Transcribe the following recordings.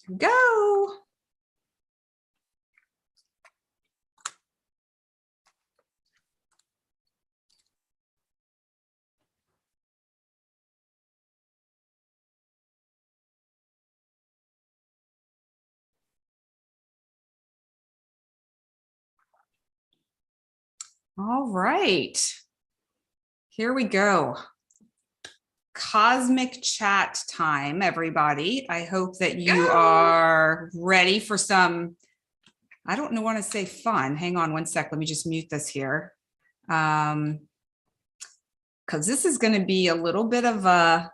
Go. All right. Here we go. Cosmic chat time, everybody. I hope that you are ready for some, I don't want to say fun. Hang on one sec. Let me just mute this here. Because this is going to be a little bit of a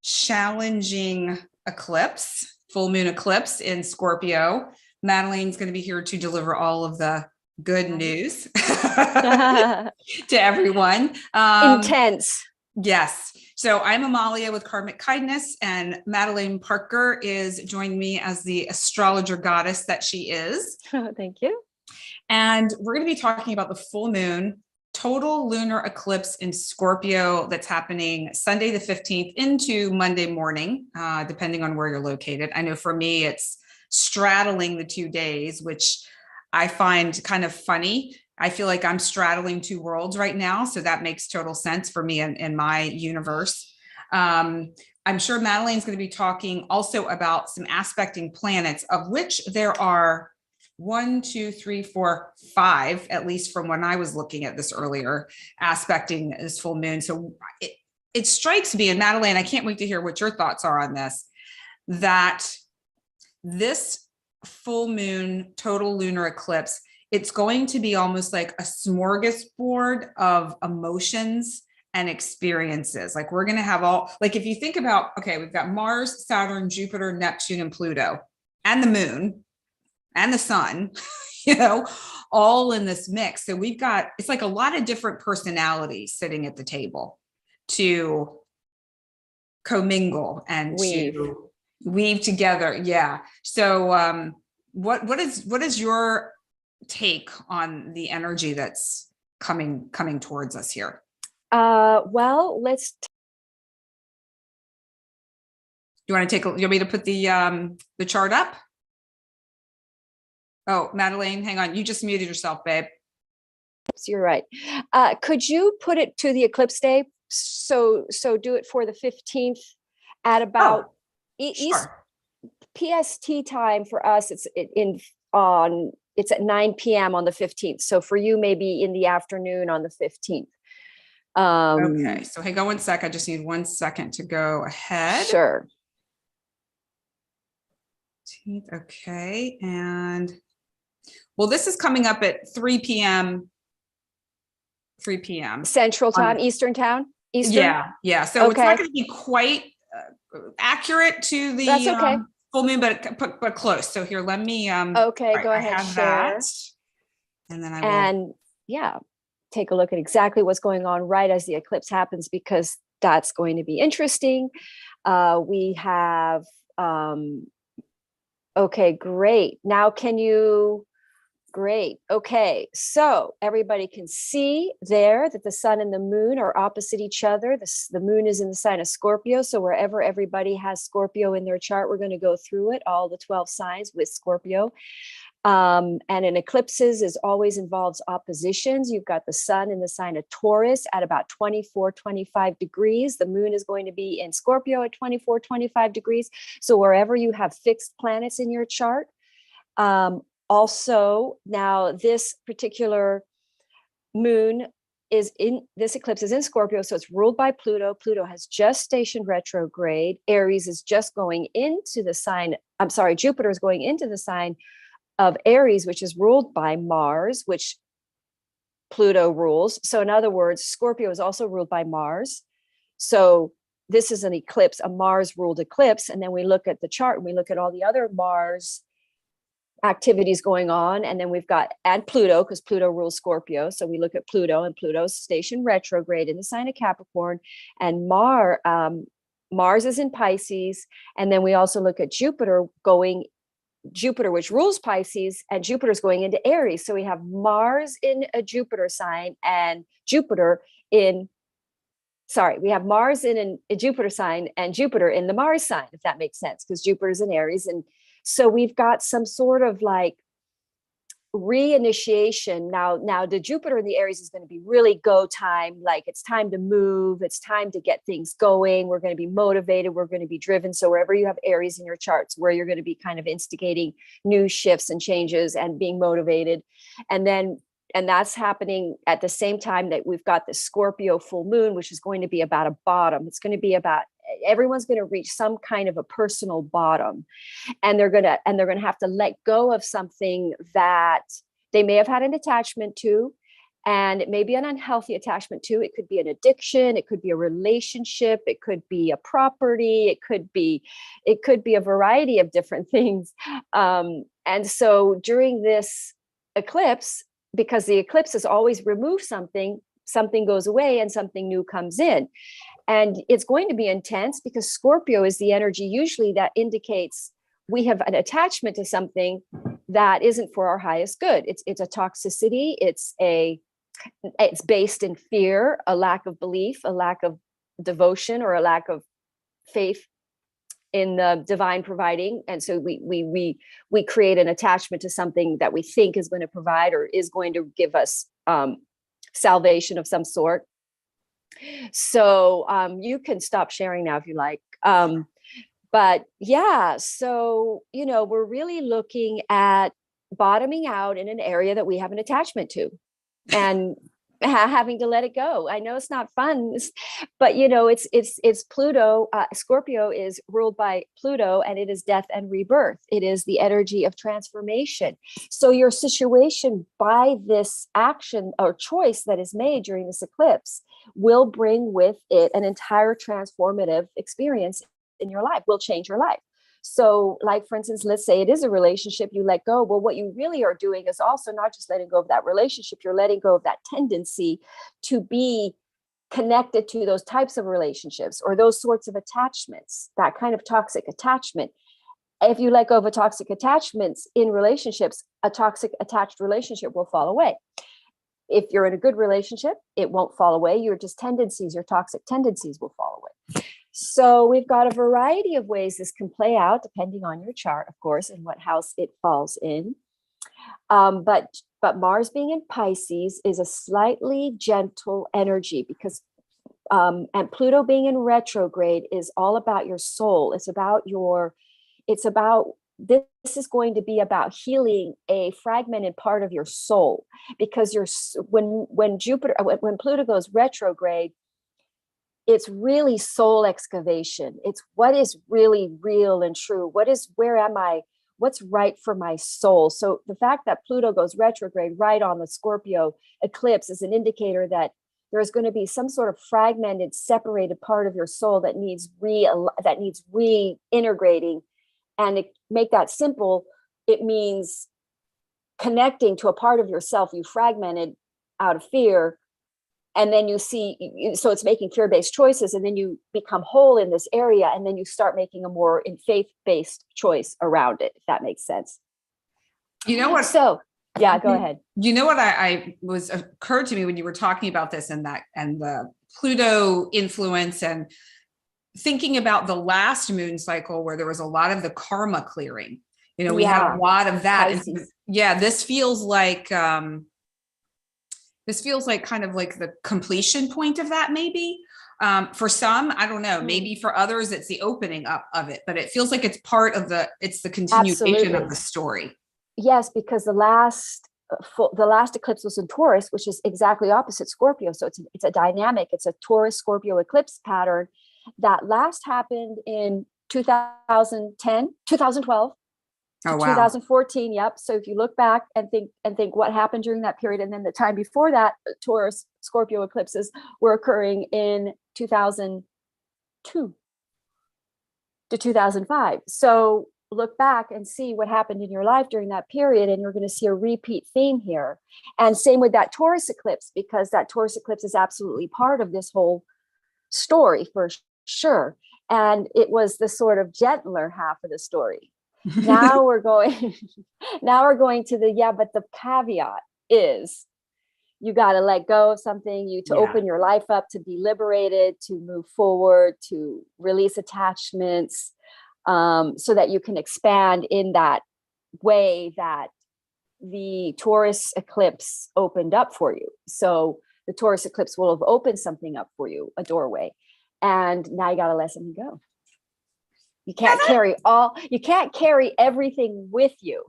challenging eclipse, full moon eclipse in Scorpio. Madelaine's going to be here to deliver all of the good news to everyone. Intense. Yes. So I'm Amalia with KarmicKindness, and Madelaine Parker is joining me as the astrologer goddess that she is. Thank you. And we're going to be talking about the full moon total lunar eclipse in Scorpio that's happening Sunday the 15th into Monday morning, depending on where you're located. I know for me, it's straddling the 2 days, which I find kind of funny. I feel like I'm straddling two worlds right now. So that makes total sense for me in my universe. I'm sure Madelaine's going to be talking also about some aspecting planets, of which there are 1, 2, 3, 4, 5, at least from when I was looking at this earlier, aspecting this full moon. So it strikes me, and Madelaine, I can't wait to hear what your thoughts are on this, that this full moon total lunar eclipse, it's going to be almost like a smorgasbord of emotions and experiences. Like we're going to have all, like if you think about, okay, we've got Mars, Saturn, Jupiter, Neptune, and Pluto, and the moon, and the sun, all in this mix. So we've got, it's like a lot of different personalities sitting at the table to commingle and to weave together. Yeah. So what is your take on the energy that's coming towards us here? Well, let's. You want me to put the chart up? Oh, Madelaine, hang on. You just muted yourself, babe. You're right. Could you put it to the eclipse day? So do it for the 15th at about sure. PST time for us. It's at 9 p.m. on the 15th. So for you, maybe in the afternoon on the 15th. Okay. So hang on one sec. I just need 1 second to go ahead. Sure. Okay. And well, this is coming up at 3 p.m. Central time, Eastern time. Yeah. So it's not going to be quite accurate to the That's okay. Full moon, but close. So here, let me. Okay, go ahead. I have that, and then I will. And yeah, take a look at exactly what's going on right as the eclipse happens, because that's going to be interesting. We have. Okay, great. Now, can you? Great. Okay, so everybody can see there that the sun and the moon are opposite each other. The moon is in the sign of Scorpio. So wherever everybody has Scorpio in their chart, we're going to go through it, all the 12 signs with Scorpio. And in eclipses is always involves oppositions. You've got the sun in the sign of Taurus at about 24, 25 degrees. The moon is going to be in Scorpio at 24, 25 degrees. So wherever you have fixed planets in your chart, also, now this particular moon is in, this eclipse is in Scorpio, so it's ruled by Pluto. Pluto has just stationed retrograde. Aries is just going into the sign, I'm sorry, Jupiter is going into the sign of Aries, which is ruled by Mars, which Pluto rules. So in other words, Scorpio is also ruled by Mars. So this is an eclipse, a Mars ruled eclipse. And then we look at the chart and we look at all the other Mars activities going on, and then we've got and Pluto, because Pluto rules Scorpio, so we look at Pluto, and Pluto's stationed retrograde in the sign of Capricorn, and Mars is in Pisces, and then we also look at Jupiter, which rules Pisces, and Jupiter's going into Aries. So we have Mars in a Jupiter sign and Jupiter in sorry, we have Mars in a Jupiter sign and Jupiter in the Mars sign, if that makes sense, because Jupiter's in Aries. And so we've got some sort of like reinitiation. Now the Jupiter in the Aries is going to be really go time. Like it's time to move. It's time to get things going. We're going to be motivated. We're going to be driven. So wherever you have Aries in your charts, where you're going to be kind of instigating new shifts and changes and being motivated. And that's happening at the same time that we've got the Scorpio full moon, which is going to be about a bottom. It's going to be about, everyone's going to reach some kind of a personal bottom, and they're going to have to let go of something that they may have had an attachment to, and it may be an unhealthy attachment to. It could be an addiction, it could be a relationship, it could be a property, it could be a variety of different things. And so during this eclipse, because the eclipse is always remove something goes away and something new comes in. And it's going to be intense because Scorpio is the energy usually that indicates we have an attachment to something that isn't for our highest good. It's a toxicity. It's based in fear, a lack of belief, a lack of devotion, or a lack of faith in the divine providing. And so we create an attachment to something that we think is going to provide or is going to give us salvation of some sort. So you can stop sharing now if you like. But yeah, so, we're really looking at bottoming out in an area that we have an attachment to and having to let it go. I know it's not fun, but it's Pluto. Scorpio is ruled by Pluto, and it is death and rebirth. It is the energy of transformation. So your situation by this action or choice that is made during this eclipse will bring with it an entire transformative experience in your life, will change your life. So like, for instance, let's say it is a relationship you let go. Well, what you really are doing is also not just letting go of that relationship, you're letting go of that tendency to be connected to those types of relationships or those sorts of attachments, that kind of toxic attachment. If you let go of a toxic attachments in relationships, a toxic attached relationship will fall away. If you're in a good relationship, it won't fall away. Your toxic tendencies will fall away. So we've got a variety of ways this can play out, depending on your chart, of course, and what house it falls in. But Mars being in Pisces is a slightly gentle energy because, and Pluto being in retrograde is all about your soul. This is going to be about healing a fragmented part of your soul, because when Pluto goes retrograde, it's really soul excavation. It's what is really real and true. Where am I? What's right for my soul? So the fact that Pluto goes retrograde right on the Scorpio eclipse is an indicator that there's going to be some sort of fragmented, separated part of your soul that needs reintegrating. And to make that simple, it means connecting to a part of yourself you fragmented out of fear. And then so it's making fear-based choices, and then you become whole in this area, and then you start making a more faith-based choice around it, if that makes sense. You know what? So yeah, go ahead. You know what I was occurred to me when you were talking about this and the Pluto influence, and thinking about the last moon cycle where there was a lot of the karma clearing. We had a lot of that. This feels like kind of like the completion point of that, maybe. For some, I don't know, maybe for others, it's the opening up of it, but it feels like it's it's the continuation of the story. Yes, because the last eclipse was in Taurus, which is exactly opposite Scorpio. So it's a dynamic, it's a Taurus Scorpio eclipse pattern that last happened in 2012. Oh, wow. 2014. Yep. So if you look back and think what happened during that period, and then the time before that, Taurus Scorpio eclipses were occurring in 2002 to 2005. So look back and see what happened in your life during that period, and you're going to see a repeat theme here. And same with that Taurus eclipse, because that Taurus eclipse is absolutely part of this whole story for sure. And it was the sort of gentler half of the story. Now we're going to but the caveat is you got to let go of something, to open your life up, to be liberated, to move forward, to release attachments, so that you can expand in that way that the Taurus eclipse opened up for you. So the Taurus eclipse will have opened something up for you, a doorway. And now you got to let something go. You can't carry everything with you.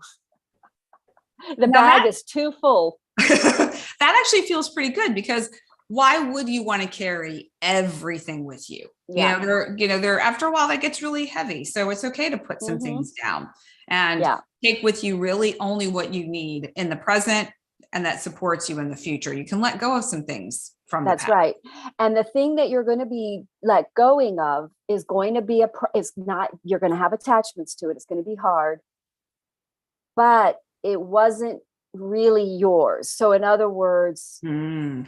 The bag is too full. That actually feels pretty good, because why would you want to carry everything with you? Yeah. There after a while that gets really heavy. So it's okay to put some things down and take with you really only what you need in the present, and that supports you in the future. You can let go of some things from the past. That's right. And the thing that you're going to be let going of is going to be you're going to have attachments to it. It's going to be hard, but it wasn't really yours. So in other words, you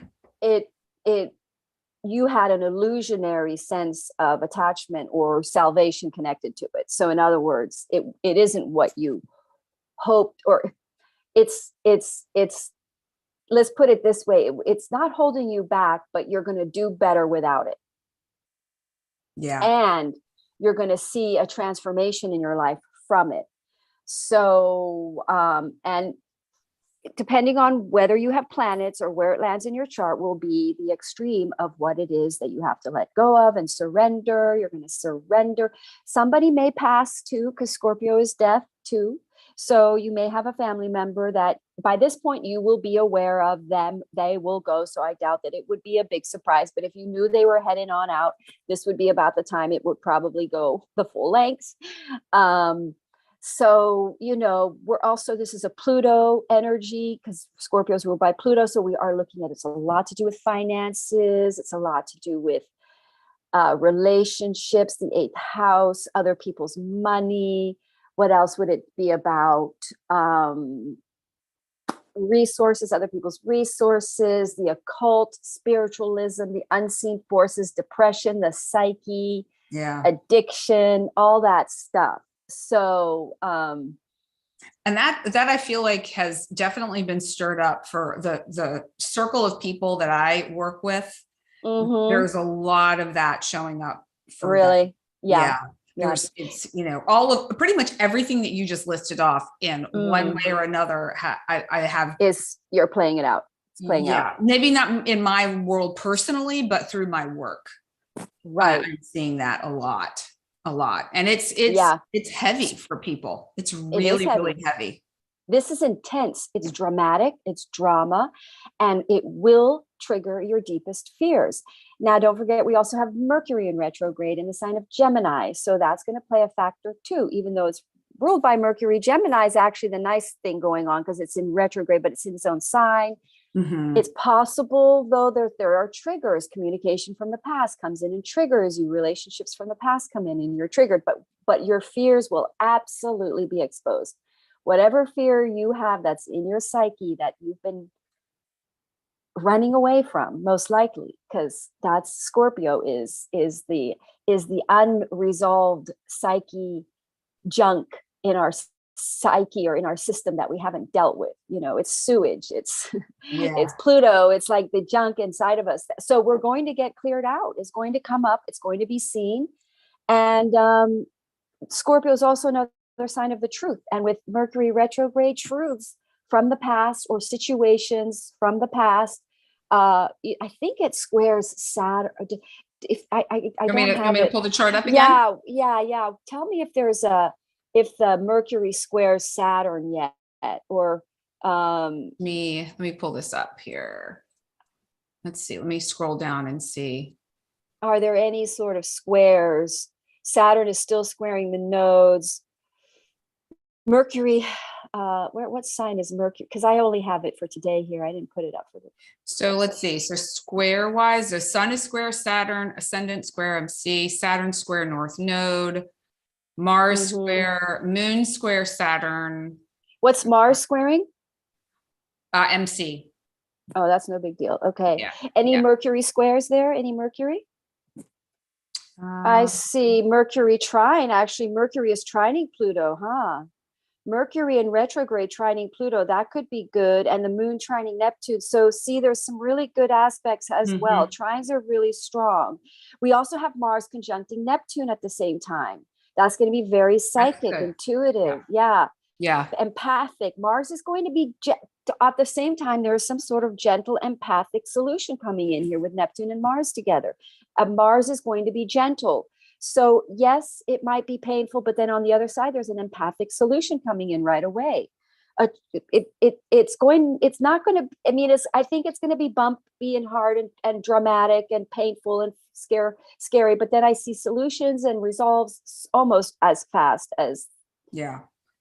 had an illusionary sense of attachment or salvation connected to it. So in other words, it isn't what you hoped, or it's let's put it this way. It's not holding you back, but you're going to do better without it. Yeah. And you're going to see a transformation in your life from it. So, and depending on whether you have planets or where it lands in your chart will be the extreme of what it is that you have to let go of and surrender. You're going to surrender. Somebody may pass too, because Scorpio is death too. So you may have a family member that by this point you will be aware of them. They will go. So I doubt that it would be a big surprise. But if you knew they were heading on out, this would be about the time it would probably go the full length. So, this is a Pluto energy, because Scorpio is ruled by Pluto. So we are looking at, it's a lot to do with finances. It's a lot to do with relationships, the 8th house, other people's money. What else would it be about? Resources, other people's resources, the occult, spiritualism, the unseen forces, depression, the psyche, addiction, all that stuff. So, and that I feel like has definitely been stirred up for the circle of people that I work with. There's a lot of that showing up. Really? Them. Yeah. There's, it's, all of pretty much everything that you just listed off in one way or another. I have you're playing it out. It's playing out. Maybe not in my world personally, but through my work. Right. I'm seeing that a lot. And it's heavy for people. It's really heavy. This is intense. It's dramatic. It's drama, and it will trigger your deepest fears. Now, don't forget, we also have Mercury in retrograde in the sign of Gemini. So that's going to play a factor too, even though it's ruled by Mercury. Gemini is actually the nice thing going on because it's in retrograde, but it's in its own sign. It's possible, though, there are triggers. Communication from the past comes in and triggers you. Relationships from the past come in and you're triggered, but your fears will absolutely be exposed. Whatever fear you have that's in your psyche that you've been running away from, most likely, because that's Scorpio is the unresolved psyche junk in our psyche or in our system that we haven't dealt with. It's sewage, it's Pluto, it's like the junk inside of us. So we're going to get cleared out. It's going to come up, it's going to be seen. And Scorpio is also another sign of the truth, and with Mercury retrograde, truths from the past or situations from the past, I think it squares Saturn. If I don't have it, pull the chart up again. Yeah. Tell me if the Mercury squares Saturn yet, or let me pull this up here. Let's see. Let me scroll down and see. Are there any sort of squares? Saturn is still squaring the nodes. Mercury, what sign is Mercury? Because I only have it for today here. I didn't put it up for the. So let's see. So square wise, the Sun is square Saturn, ascendant square MC, Saturn square North Node, Mars square, Moon square Saturn. What's Mars squaring? MC. Oh, that's no big deal. Okay. Any Mercury squares there? Any Mercury? I see Mercury trine. Actually, Mercury is trining Pluto, huh? Mercury in retrograde trining Pluto, that could be good. And the moon trining Neptune. So see, there's some really good aspects as well. Trines are really strong. We also have Mars conjuncting Neptune at the same time. That's going to be very psychic, intuitive. Yeah. Empathic. Mars is going to be, at the same time, there's some sort of gentle empathic solution coming in here with Neptune and Mars together. Mars is going to be gentle. So yes, it might be painful, but then on the other side, there's an empathic solution coming in right away. I think it's going to be bumpy and hard and dramatic and painful and scary, but then I see solutions and resolves almost as fast as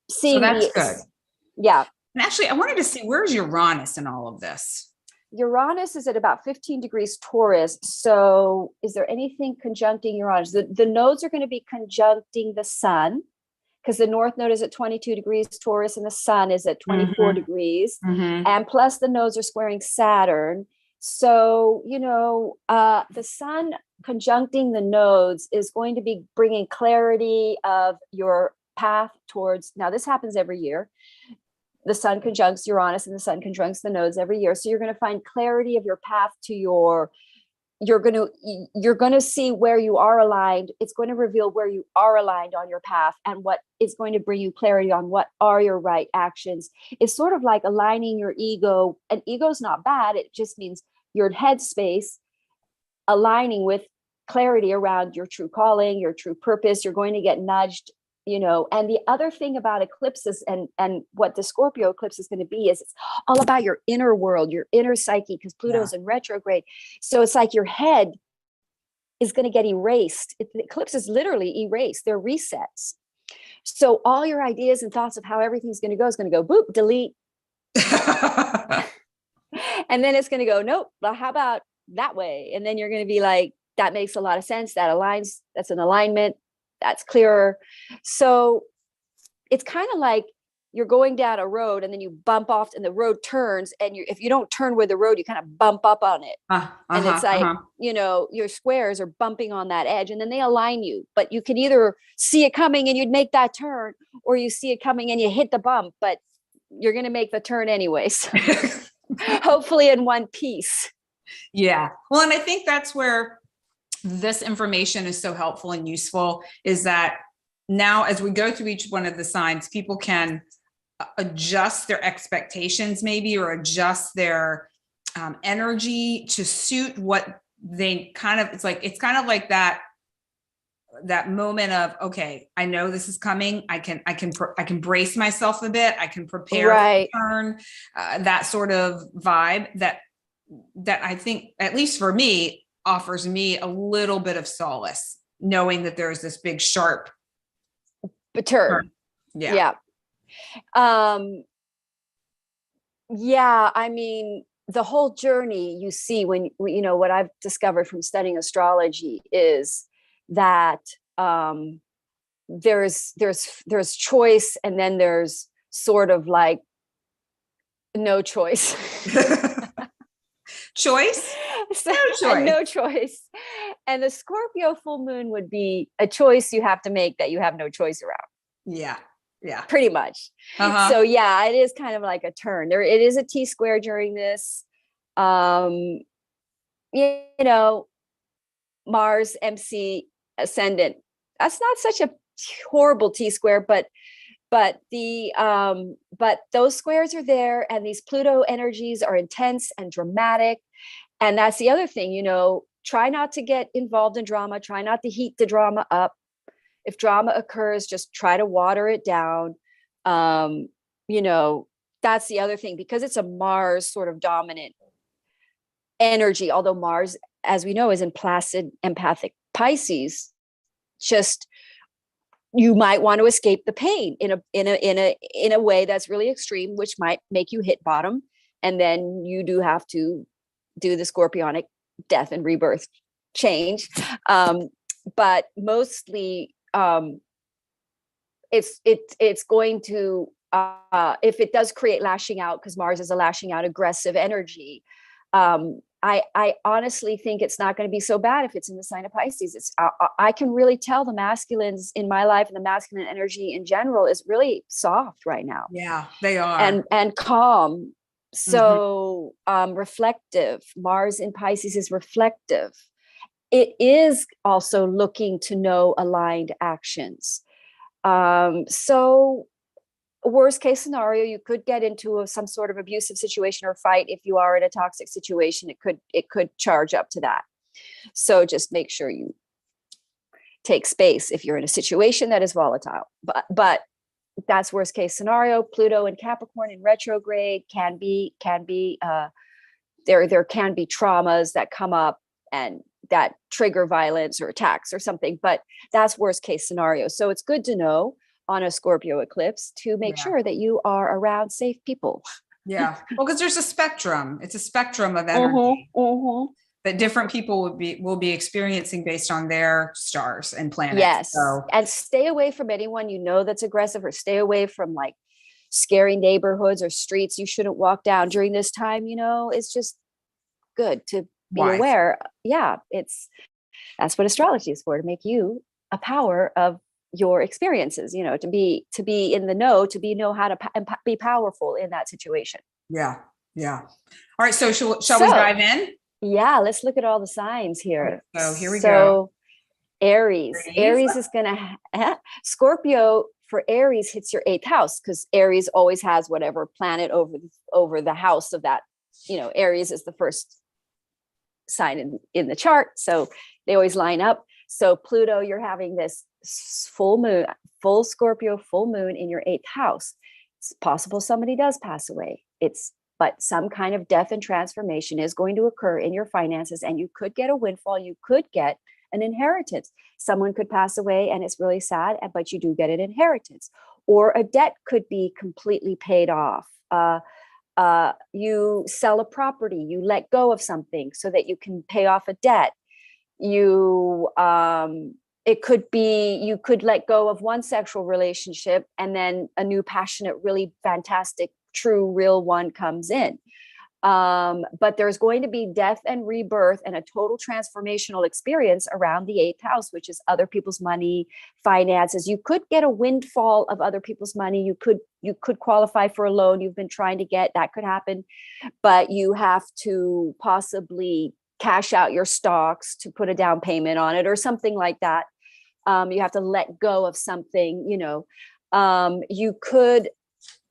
seeing. So that's good. Yeah. And actually, I wanted to see, where's Uranus in all of this? Uranus is at about 15 degrees Taurus. So is there anything conjuncting Uranus? The nodes are going to be conjuncting the sun, because the north node is at 22 degrees Taurus and the sun is at 24 degrees. And plus the nodes are squaring Saturn. So, the sun conjuncting the nodes is going to be bringing clarity of your path towards, now this happens every year. The sun conjuncts Uranus and the sun conjuncts the nodes every year. So you're going to find clarity of your path to you're going to see where you are aligned. It's going to reveal where you are aligned on your path and what is going to bring you clarity on what are your right actions. It's sort of like aligning your ego, and ego's not bad. It just means your headspace aligning with clarity around your true calling, your true purpose. You're going to get nudged. And the other thing about eclipses and what the Scorpio eclipse is going to be is it's all about your inner world, your inner psyche, because Pluto's in retrograde. So it's like your head is going to get erased. The eclipse is literally erased. They're resets. So all your ideas and thoughts of how everything's going to go is going to go boop, delete. And then it's going to go, nope, well, how about that way? And then you're going to be like, that makes a lot of sense. That aligns. That's an alignment. That's clearer. So it's kind of like you're going down a road and then you bump off and the road turns, and if you don't turn with the road, you kind of bump up on it. And it's like, your squares are bumping on that edge and then they align you, but you can either see it coming and you'd make that turn, or you see it coming and you hit the bump, but you're going to make the turn anyways, hopefully in one piece. Yeah. Well, and I think that's where this information is so helpful and useful, is that now as we go through each one of the signs, people can adjust their expectations maybe, or adjust their energy to suit what they it's kind of like that moment of, okay, I know this is coming. I can brace myself a bit. I can prepare for turn, that sort of vibe that I think, at least for me, offers me a little bit of solace, knowing that there's this big sharp turn. Yeah. I mean, the whole journey you see when, what I've discovered from studying astrology is that there's choice, and then there's sort of like no choice. Choice? No choice. And the Scorpio full moon would be a choice you have to make that you have no choice around. Yeah. Pretty much. So yeah, it is kind of like a turn. It is a T-square during this. Mars, MC, ascendant. That's not such a horrible T-square, but those squares are there, and these Pluto energies are intense and dramatic. And that's the other thing, try not to get involved in drama. Try not to heat the drama up. If drama occurs, just try to water it down. That's the other thing, because it's a Mars sort of dominant energy, although Mars, as we know, is in placid empathic Pisces. Just, you might want to escape the pain in a way that's really extreme, which might make you hit bottom, and then you do have to do the scorpionic death and rebirth change. But mostly, it's going to, if it does create lashing out, because Mars is a lashing out aggressive energy, I honestly think it's not going to be so bad if it's in the sign of Pisces. I can really tell the masculines in my life and the masculine energy in general is really soft right now. Yeah, they are. And calm. Mhm. So reflective. Mars in Pisces is reflective. It is also looking to know aligned actions. So worst case scenario, you could get into some sort of abusive situation or fight. If you are in a toxic situation, it could charge up to that. So just make sure you take space if you're in a situation that is volatile. But that's worst case scenario. Pluto and Capricorn in retrograde can be there can be traumas that come up and that trigger violence or attacks or something, but that's worst case scenario. So it's good to know on a Scorpio eclipse to make sure that you are around safe people. Yeah. Well, because there's a spectrum. It's a spectrum of energy that different people will be experiencing based on their stars and planets. Yes. So. And stay away from anyone you know that's aggressive, or stay away from like scary neighborhoods or streets you shouldn't walk down during this time. It's just good to be aware. Yeah, that's what astrology is for, to make you a power of your experiences, to be in the know, know how to be powerful in that situation. Yeah. All right. So shall we dive in? Yeah, let's look at all the signs here. Right, so here we go. Aries is gonna Scorpio for Aries hits your 8th house, because Aries always has whatever planet over the house of that. Aries is the first sign in the chart, so they always line up. So Pluto, you're having this full Scorpio full moon in your 8th house. It's possible somebody does pass away. But some kind of death and transformation is going to occur in your finances, and you could get a windfall. You could get an inheritance. Someone could pass away and it's really sad, but you do get an inheritance. Or a debt could be completely paid off. You sell a property, you let go of something so that you can pay off a debt. It could be you could let go of one sexual relationship, and then a new passionate, really fantastic, true, real one comes in. But there's going to be death and rebirth and a total transformational experience around the 8th house, which is other people's money, finances. You could get a windfall of other people's money. You could qualify for a loan you've been trying to get. That could happen, but you have to possibly cash out your stocks to put a down payment on it or something like that. You have to let go of something. You could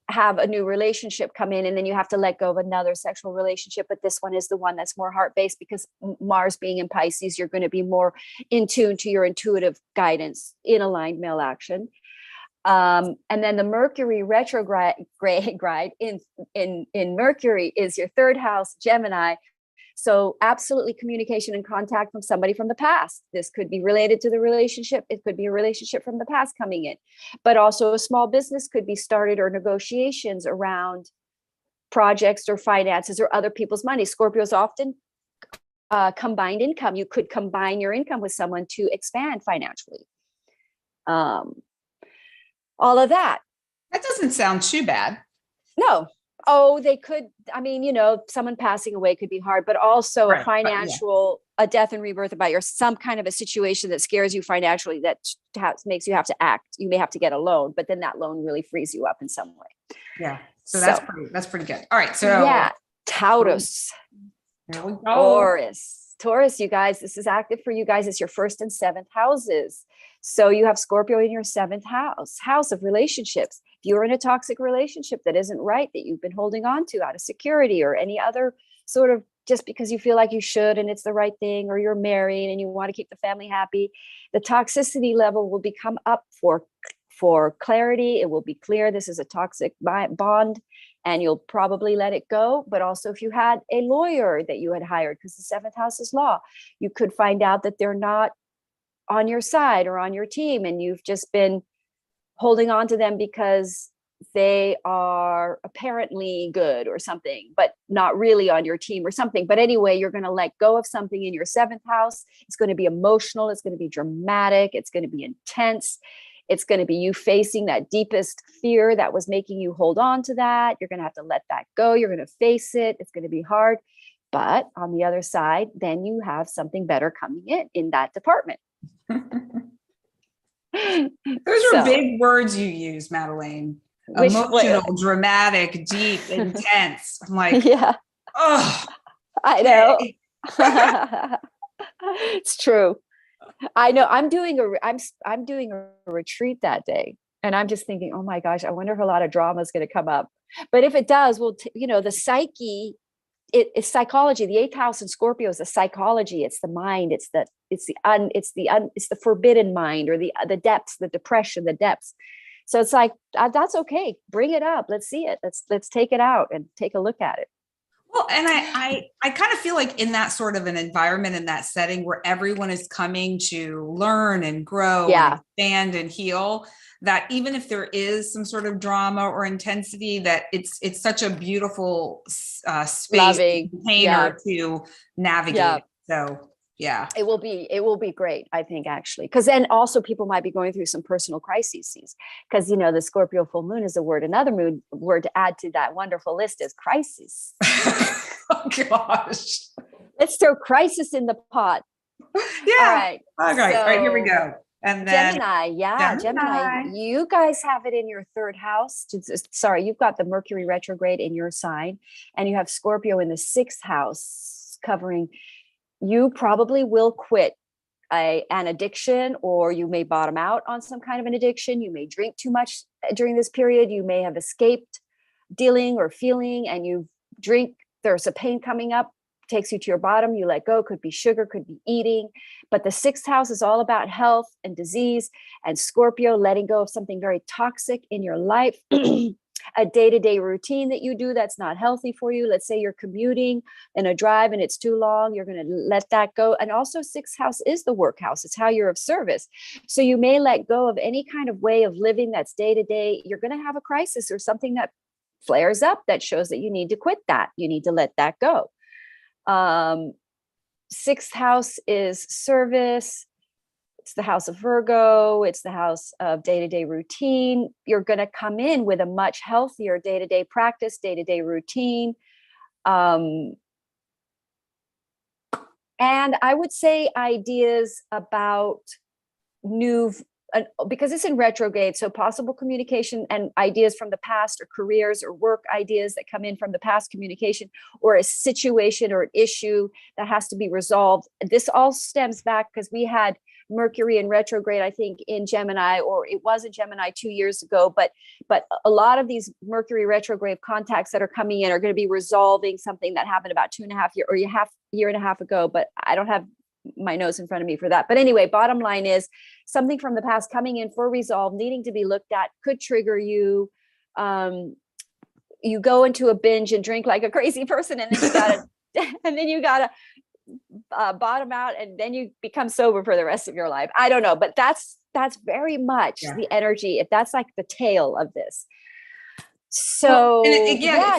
have a new relationship come in, and then you have to let go of another sexual relationship, but this one is the one that's more heart-based, because Mars being in Pisces, you're going to be more in tune to your intuitive guidance in aligned male action. And then the Mercury retrograde in Mercury is your 3rd house, Gemini. So absolutely communication and contact from somebody from the past. This could be related to the relationship. It could be a relationship from the past coming in, but also a small business could be started, or negotiations around projects or finances or other people's money. Scorpios often combined income. You could combine your income with someone to expand financially. All of that. That doesn't sound too bad. No. Oh, they could. I mean, someone passing away could be hard, but also a financial, a death and rebirth about some kind of a situation that scares you financially, that makes you have to act. You may have to get a loan, but then that loan really frees you up in some way. Yeah. So that's pretty good. All right. So yeah, Taurus. There we go. Taurus, you guys, this is active for you guys. It's your 1st and 7th houses. So you have Scorpio in your 7th house of relationships. If you're in a toxic relationship that isn't right, that you've been holding on to out of security or any other sort of, just because you feel like you should and it's the right thing, or you're married and you want to keep the family happy, the toxicity level will become up for clarity. It will be clear this is a toxic bond, and you'll probably let it go. But also, if you had a lawyer that you had hired, because the 7th house is law, you could find out that they're not on your side or on your team, and you've just been holding on to them because they are apparently good or something, but not really on your team or something. But anyway, you're going to let go of something in your 7th house. It's going to be emotional. It's going to be dramatic. It's going to be intense. It's going to be you facing that deepest fear that was making you hold on to that. You're going to have to let that go. You're going to face it. It's going to be hard. But on the other side, then you have something better coming in that department. Those are So, big words you use, Madelaine. which Emotional, dramatic, deep, intense. I'm like, yeah, oh, I know. It's true. I know. I'm doing a retreat that day, and I'm just thinking, oh my gosh, I wonder if a lot of drama is going to come up. But if it does, well, the psyche, it's psychology. The eighth house in Scorpio is the psychology. It's the mind. It's the forbidden mind, or the depths, the depression, the depths. So it's like, that's okay. Bring it up. Let's see it. Let's take it out and take a look at it. well, and I kind of feel like in that sort of an environment, in that setting where everyone is coming to learn and grow and expand and heal, that even if there is some sort of drama or intensity, that it's such a beautiful space, Loving container to navigate. So yeah, it will be great, I think, actually, because then also people might be going through some personal crises, because the Scorpio full moon is a word. Another word to add to that wonderful list is crisis. Oh gosh, let's throw crisis in the pot. Yeah. All right. All right, here we go. And then Gemini, you guys have it in your third house. Sorry, you've got the Mercury retrograde in your sign, and you have Scorpio in the sixth house covering. You probably will quit an addiction, or you may bottom out on some kind of an addiction. You may drink too much during this period. You may have escaped dealing or feeling, and you drink. There's a pain coming up, takes you to your bottom. You let go. Could be sugar, could be eating. But the sixth house is all about health and disease, and Scorpio letting go of something very toxic in your life. A day-to-day routine that you do that's not healthy for you. Let's say you're commuting in a drive and it's too long. You're going to let that go. And also, sixth house is the work house. It's how you're of service. So you may let go of any kind of way of living that's day-to-day. You're going to have a crisis or something that flares up that shows that you need to quit that. You need to let that go. Sixth house is service. It's the house of Virgo. It's the house of day-to-day routine. You're going to come in with a much healthier day-to-day practice, day-to-day routine. And I would say ideas about because it's in retrograde, so possible communication and ideas from the past, or careers or work ideas that come in from the past communication, or a situation or an issue that has to be resolved. This all stems back because we had Mercury in retrograde, I think, in Gemini, or it was in Gemini 2 years ago. But a lot of these Mercury retrograde contacts that are coming in are going to be resolving something that happened about 2.5 years or year and a half ago. But I don't have my notes in front of me for that. But anyway, bottom line is something from the past coming in for resolve, needing to be looked at, could trigger you. You go into a binge and drink like a crazy person, and then you gotta bottom out, and then you become sober for the rest of your life. I don't know, but that's very much the energy, if that's like the tail of this. So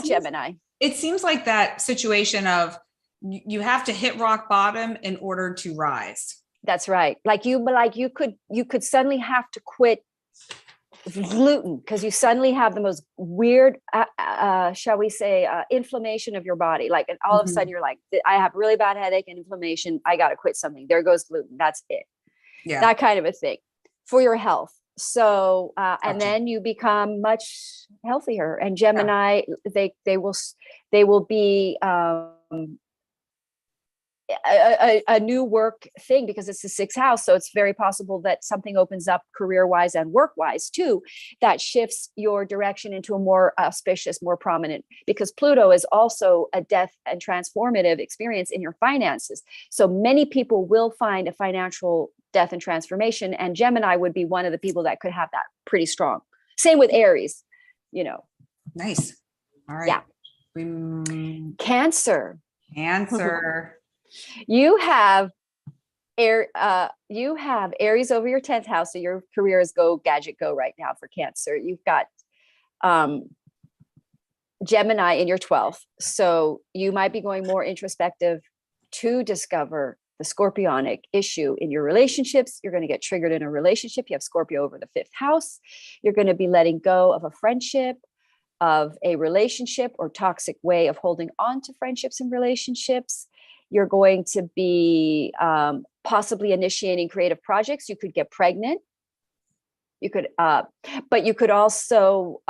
Gemini. It seems like that situation of you have to hit rock bottom in order to rise. That's right. You could suddenly have to quit gluten because you suddenly have the most weird, shall we say, inflammation of your body. Like, and all of a sudden you're like, I have really bad headache and inflammation. I got to quit something. There goes gluten. That's it. Yeah. That kind of a thing for your health. So, and then you become much healthier. And Gemini, they will be, a new work thing because it's the sixth house. So it's very possible that something opens up career-wise and work-wise too, that shifts your direction into a more auspicious, more prominent, because Pluto is also a death and transformative experience in your finances. So many people will find a financial death and transformation, and Gemini would be one of the people that could have that pretty strong. Same with Aries, Nice. All right. Yeah. Cancer. You have Aries over your 10th house, so your career is go right now for Cancer. You've got Gemini in your 12th, so you might be going more introspective to discover the Scorpionic issue in your relationships. You're going to get triggered in a relationship. You have Scorpio over the 5th house. You're going to be letting go of a friendship. of a relationship or toxic way of holding on to friendships and relationships. You're going to be possibly initiating creative projects. You could get pregnant. You could, but you could also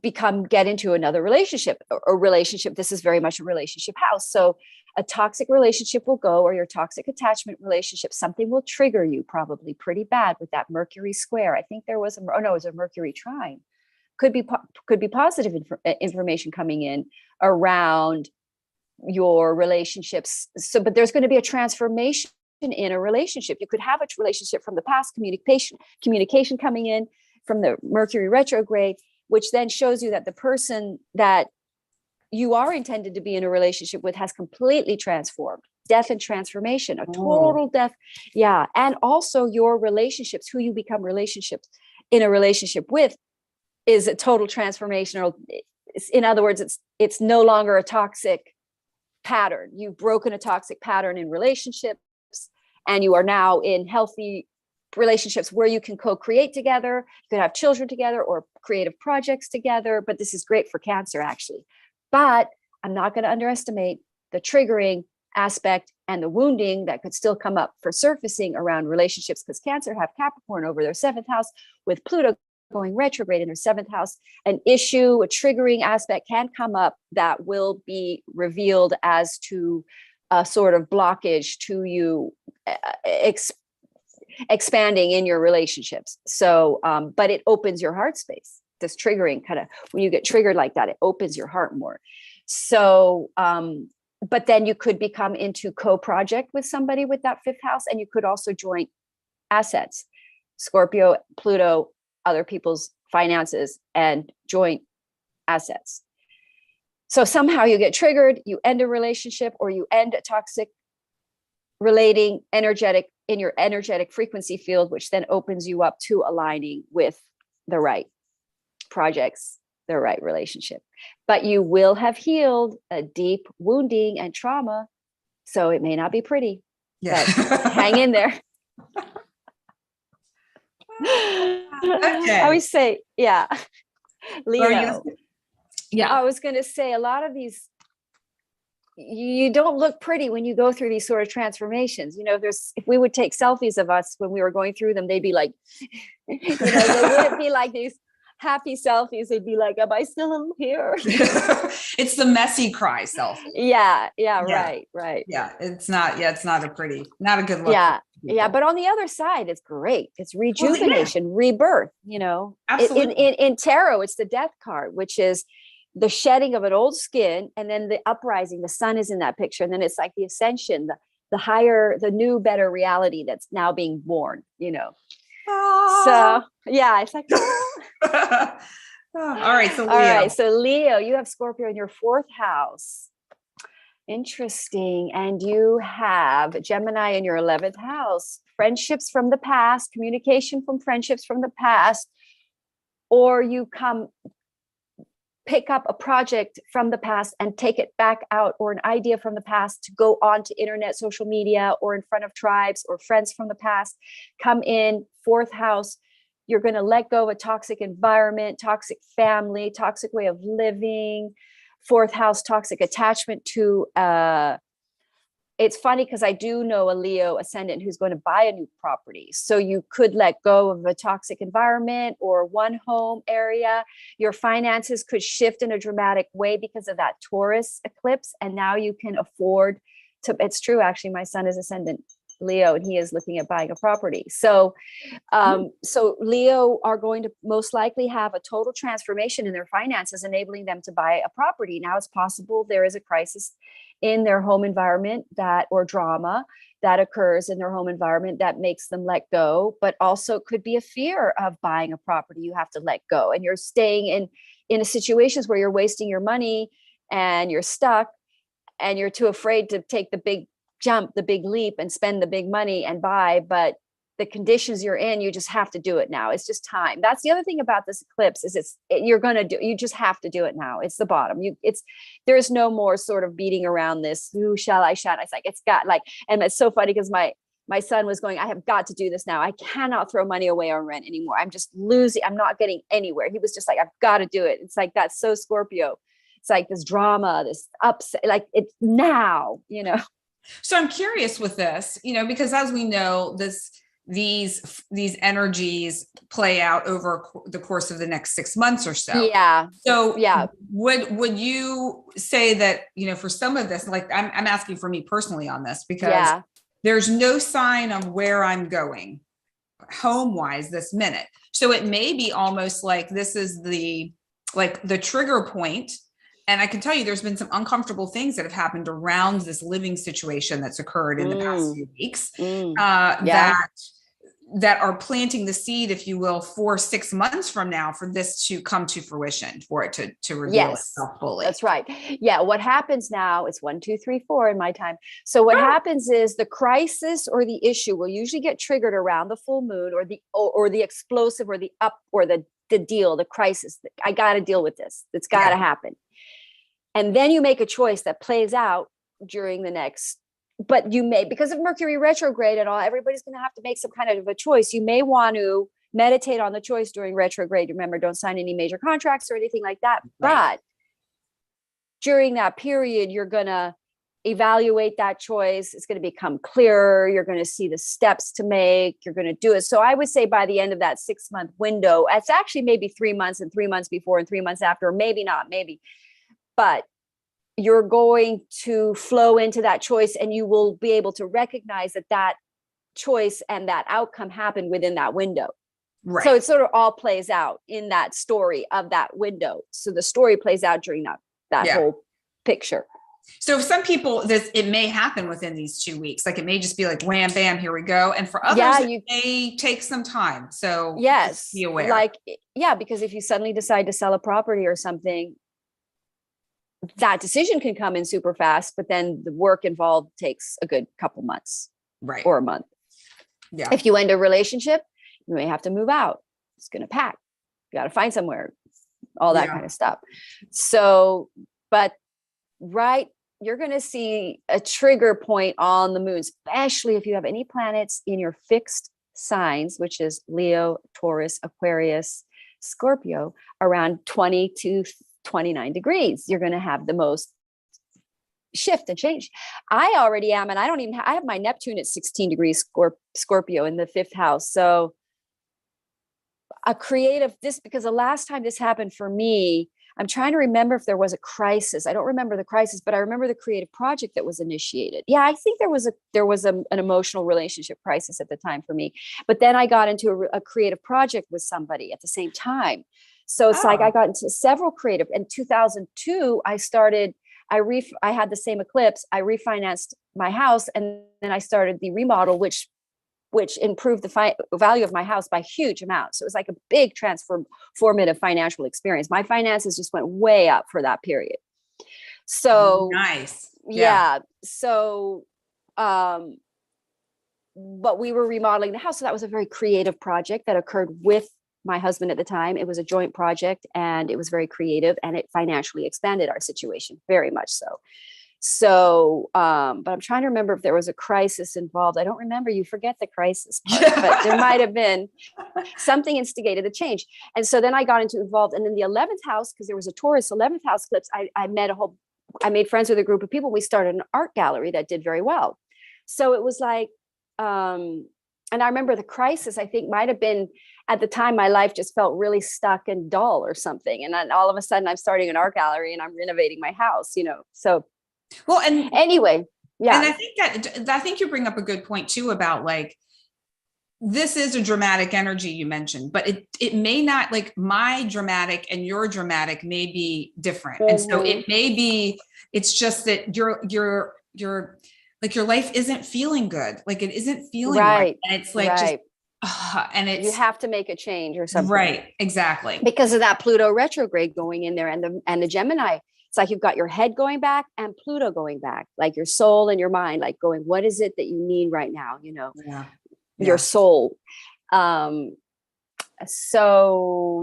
get into another relationship or relationship. This is very much a relationship house. So a toxic relationship will go, or your toxic attachment relationship, something will trigger you probably pretty bad with that Mercury square. I think there was it was a Mercury trine. Could be positive information coming in around your relationships. So, but there's going to be a transformation in a relationship. You could have a relationship from the past, communication coming in from the Mercury retrograde, which then shows you that the person that you are intended to be in a relationship with has completely transformed. Death and transformation, a total death. Yeah. And also your relationships, who you become in a relationship with, is a total transformational. In other words, it's no longer a toxic pattern. You've broken a toxic pattern in relationships, and you are now in healthy relationships where you can co-create together. You can have children together or creative projects together. But this is great for Cancer, actually. But I'm not going to underestimate the triggering aspect and the wounding that could still come up for surfacing around relationships, because Cancer have Capricorn over their 7th house with Pluto going retrograde in their 7th house. An issue, a triggering aspect can come up that will be revealed as to a sort of blockage to you expanding in your relationships. So, but it opens your heart space. This triggering kind of, when you get triggered like that, it opens your heart more. So, but then you could become into co-project with somebody with that 5th house, and you could also joint assets, Scorpio, Pluto, other people's finances, and joint assets. So somehow you get triggered, you end a relationship, or you end a toxic relating in your energetic frequency field, which then opens you up to aligning with the right projects, the right relationship. But you will have healed a deep wounding and trauma. So it may not be pretty, but hang in there. Okay. I always say, yeah. Leo. Yeah. I was going to say, a lot of these, you don't look pretty when you go through these sort of transformations. If we would take selfies of us when we were going through them, they'd be like, they wouldn't be like these happy selfies. They'd be like, am I still here? It's the messy cry selfie. Yeah. Right. Yeah. It's not a good look. Yeah. But on the other side, it's great. It's rejuvenation, rebirth, Absolutely. In tarot, it's the death card, which is the shedding of an old skin, and then the uprising. The sun is in that picture. And then it's like the ascension, the higher, the new, better reality that's now being born, So yeah, it's like, all right. So Leo. All right. So Leo, you have Scorpio in your 4th house. Interesting. And you have Gemini in your 11th house. Friendships from the past, communication from friendships from the past, or you pick up a project from the past and take it back out, or an idea from the past to go on to internet, social media, or in front of tribes or friends from the past. Come in 4th house. You're going to let go of a toxic environment, toxic family, toxic way of living. 4th house, toxic attachment to, it's funny because I do know a Leo ascendant who's going to buy a new property. So you could let go of a toxic environment or one home area. Your finances could shift in a dramatic way because of that Taurus eclipse. And now you can afford to, it's true, actually, my son is ascendant Leo, and he is looking at buying a property. So, so Leo are going to most likely have a total transformation in their finances, enabling them to buy a property. Now it's possible there is a crisis in their home environment or drama that occurs in their home environment that makes them let go, but also could be a fear of buying a property you have to let go. And you're staying in situations where you're wasting your money and you're stuck and you're too afraid to take the big jump, the big leap, and spend the big money and buy. But the conditions you're in, you just have to do it now. It's just time. That's the other thing about this eclipse is you just have to do it now. It's the bottom. There's no more sort of beating around this. Who shall I shall? It's like, it's got like, and it's so funny because my my son was going, I have got to do this now. I cannot throw money away on rent anymore. I'm just losing. I'm not getting anywhere. He was just like, I've got to do it. It's like, that's so Scorpio. It's like this drama, this upset, like it's now, you know? So I'm curious with this, you know, because as we know, these energies play out over the course of the next 6 months or so. Yeah. So yeah. Would you say that, you know, for some of this, like I'm asking for me personally on this, because there's no sign of where I'm going home wise this minute. So it may be almost like this is the trigger point. And I can tell you, there's been some uncomfortable things that have happened around this living situation that's occurred in the past few weeks that are planting the seed, if you will, for 6 months from now, for this to come to fruition, for it to reveal itself fully. That's right. Yeah. What happens now, it's 1, 2, 3, 4 in my time. So what happens is the crisis or the issue will usually get triggered around the full moon, or the explosive, or the up, or the deal, the crisis. I got to deal with this. It's got to happen. And then you make a choice that plays out during the next, but you may, because of Mercury retrograde and all, everybody's going to have to make some kind of a choice. You may want to meditate on the choice during retrograde. Remember, don't sign any major contracts or anything like that. Right. But during that period, you're going to evaluate that choice. It's going to become clearer. You're going to see the steps to make. You're going to do it. So I would say by the end of that 6-month window, it's actually maybe 3 months, and 3 months before and 3 months after, maybe not, maybe. But you're going to flow into that choice, and you will be able to recognize that choice and that outcome happened within that window. Right. So it sort of all plays out in that story of that window. So the story plays out during that whole picture. So for some people, it may happen within these 2 weeks. Like it may just be like, wham, bam, here we go. And for others, it may take some time. So just be aware. Because if you suddenly decide to sell a property or something, that decision can come in super fast, but then the work involved takes a good couple months, right? Or a month. Yeah. If you end a relationship, you may have to move out. It's going to pack. You got to find somewhere, all that kind of stuff. So, but you're going to see a trigger point on the moon, especially if you have any planets in your fixed signs, which is Leo, Taurus, Aquarius, Scorpio, around 20 to 29 degrees. You're going to have the most shift and change. I already am, and I have my Neptune at 16 degrees Scorpio in the 5th house. So because the last time this happened for me, I'm trying to remember if there was a crisis. I don't remember the crisis, but I remember the creative project that was initiated. Yeah, I think there was an emotional relationship crisis at the time for me. But then I got into a creative project with somebody at the same time. So it's like I got into several creative. In 2002, I had the same eclipse. I refinanced my house, and then I started the remodel, which improved the value of my house by huge amounts. So it was like a big transformative financial experience. My finances just went way up for that period. So nice. Yeah. So, but we were remodeling the house. So that was a very creative project that occurred with my husband at the time. It was a joint project, and it was very creative, and it financially expanded our situation very much so. So, but I'm trying to remember if there was a crisis involved. I don't remember. You forget the crisis part, but there might have been something instigated the change. And so then I got involved. And in the 11th house, because there was a Taurus 11th house eclipse, I made friends with a group of people. We started an art gallery that did very well. So it was like, and I remember the crisis, I think, might have been at the time my life just felt really stuck and dull or something. And then all of a sudden I'm starting an art gallery and I'm renovating my house, so. Well, and anyway, yeah. And I think you bring up a good point too, about like, this is a dramatic energy you mentioned, but it may not, like my dramatic and your dramatic may be different. Mm-hmm. And so it may be, it's just that your like your life isn't feeling good. Like it isn't feeling right. And it's like, you have to make a change or something. Right. Exactly. Because of that Pluto retrograde going in there, and the Gemini. It's like you've got your head going back and Pluto going back, like your soul and your mind, like going, what is it that you need right now? Your soul. So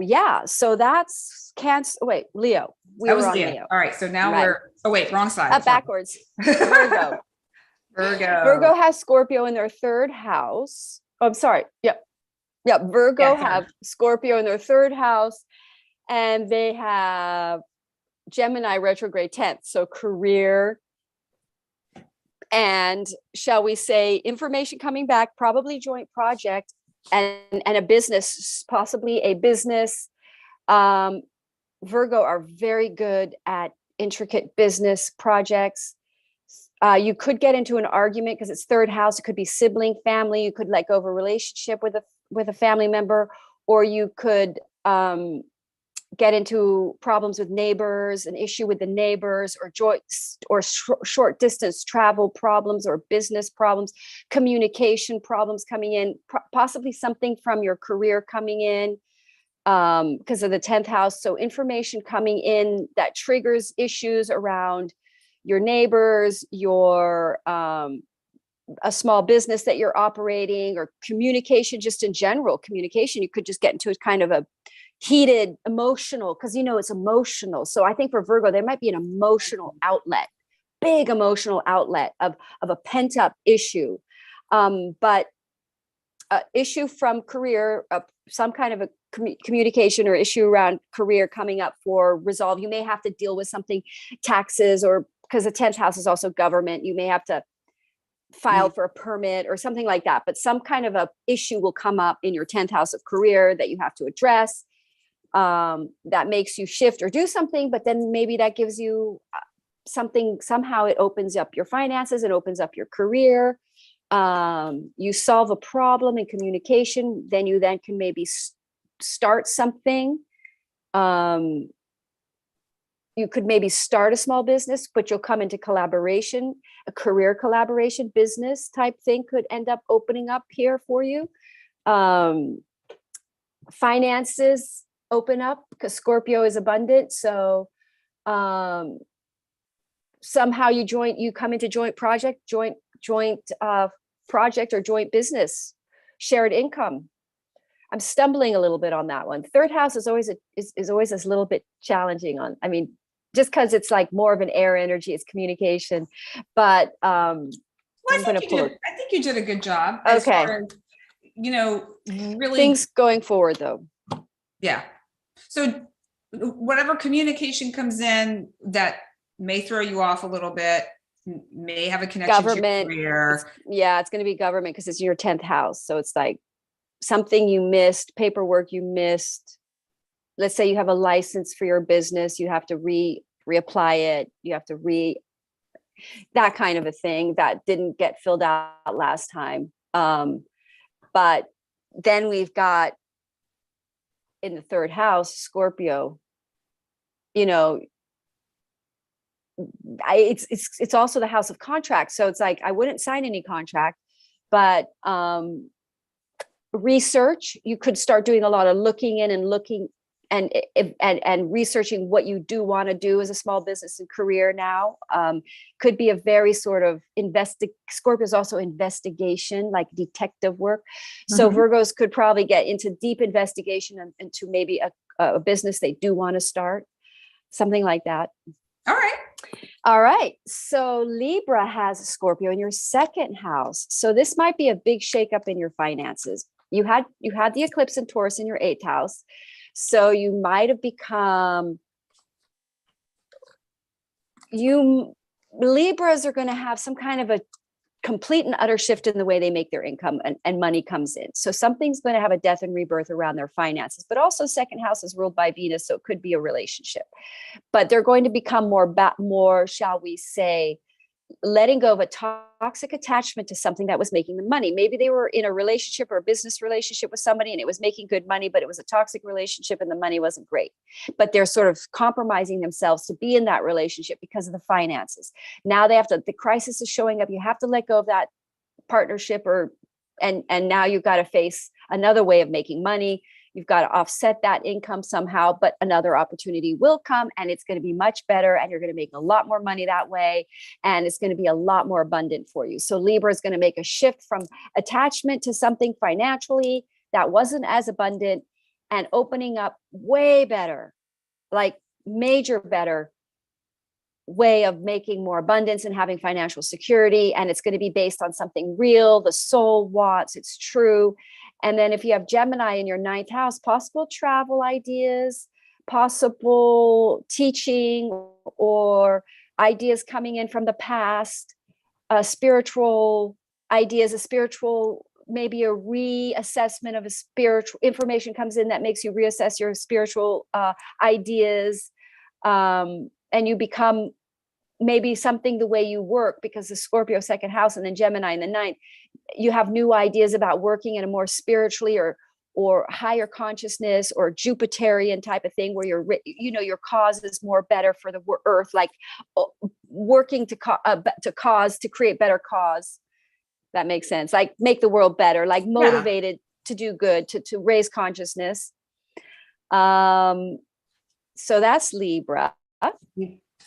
that's Cancer. Wait, Leo. Leo. All right. So now wrong side. Up backwards. Virgo. Virgo. Virgo has Scorpio in their third house. Oh, I'm sorry. Yep. Yep. Virgo Yeah, have Scorpio in their third house, and they have Gemini retrograde 10th. So career and, shall we say, information coming back, probably joint project, and a business, possibly a business. Virgo are very good at intricate business projects. You could get into an argument because it's third house. It could be sibling, family. You could let go of a relationship with a family member, or you could get into problems with neighbors, an issue with the neighbors, or short distance travel problems, or business problems, communication problems coming in, possibly something from your career coming in because of the 10th house. So information coming in that triggers issues around your neighbors, your a small business that you're operating, or communication, just in general communication. You could just get into a kind of a heated emotional, because it's emotional. So I think for Virgo, there might be an emotional outlet, big emotional outlet of a pent up issue. But issue from career, some kind of a communication or issue around career coming up for resolve. You may have to deal with something, taxes, or because the 10th house is also government, you may have to file for a permit or something like that. But some kind of a issue will come up in your 10th house of career that you have to address, that makes you shift or do something. But then maybe that gives you something, somehow it opens up your finances, it opens up your career. You solve a problem in communication, then you can maybe start something. You could maybe start a small business, but you'll come into collaboration, a career collaboration, business type thing could end up opening up here for you. Finances open up because Scorpio is abundant. So somehow you come into joint project or joint business, shared income. I'm stumbling a little bit on that one. Third house is always always a little bit challenging just because it's like more of an air energy, it's communication. But Well, I think you did a good job. Okay. As far as, really things going forward though. Yeah. So whatever communication comes in that may throw you off a little bit, may have a connection Government, to your career. It's going to be government because it's your 10th house. So it's like something you missed, paperwork you missed. Let's say you have a license for your business, you have to reapply it. You have to that kind of a thing that didn't get filled out last time. But then we've got in the third house, Scorpio, it's also the house of contracts. So it's like, I wouldn't sign any contract, but research, you could start doing a lot of looking in and looking and researching what you do want to do as a small business and career now. Could be a very sort of Scorpio is also investigation, like detective work. So Virgos could probably get into deep investigation and into maybe a business they do want to start, something like that. All right. So Libra has Scorpio in your second house. So this might be a big shakeup in your finances. You had the eclipse in Taurus in your 8th house. So you might have become, Libras are going to have some kind of a complete and utter shift in the way they make their income and money comes in. So something's going to have a death and rebirth around their finances, but also second house is ruled by Venus. So it could be a relationship, but they're going to become more, shall we say, letting go of a toxic attachment to something that was making them money. Maybe they were in a relationship or a business relationship with somebody and it was making good money, but it was a toxic relationship and the money wasn't great. But they're sort of compromising themselves to be in that relationship because of the finances. Now the crisis is showing up. You have to let go of that partnership and now you've got to face another way of making money. You've got to offset that income somehow, but another opportunity will come and it's going to be much better and you're going to make a lot more money that way. And it's going to be a lot more abundant for you. So Libra is going to make a shift from attachment to something financially that wasn't as abundant and opening up way better, like major better way of making more abundance and having financial security. And it's going to be based on something real, the soul wants, it's true. And then if you have Gemini in your 9th house, possible travel ideas, possible teaching or ideas coming in from the past, spiritual ideas, maybe a reassessment of a spiritual information comes in that makes you reassess your spiritual ideas. And you become maybe something the way you work, because the Scorpio 2nd house and then Gemini in the 9th, you have new ideas about working in a more spiritually or higher consciousness or Jupiterian type of thing, where your cause is more better for the earth, like working to create better cause. That makes sense. Like make the world better, like motivated to do good, to raise consciousness. So that's Libra.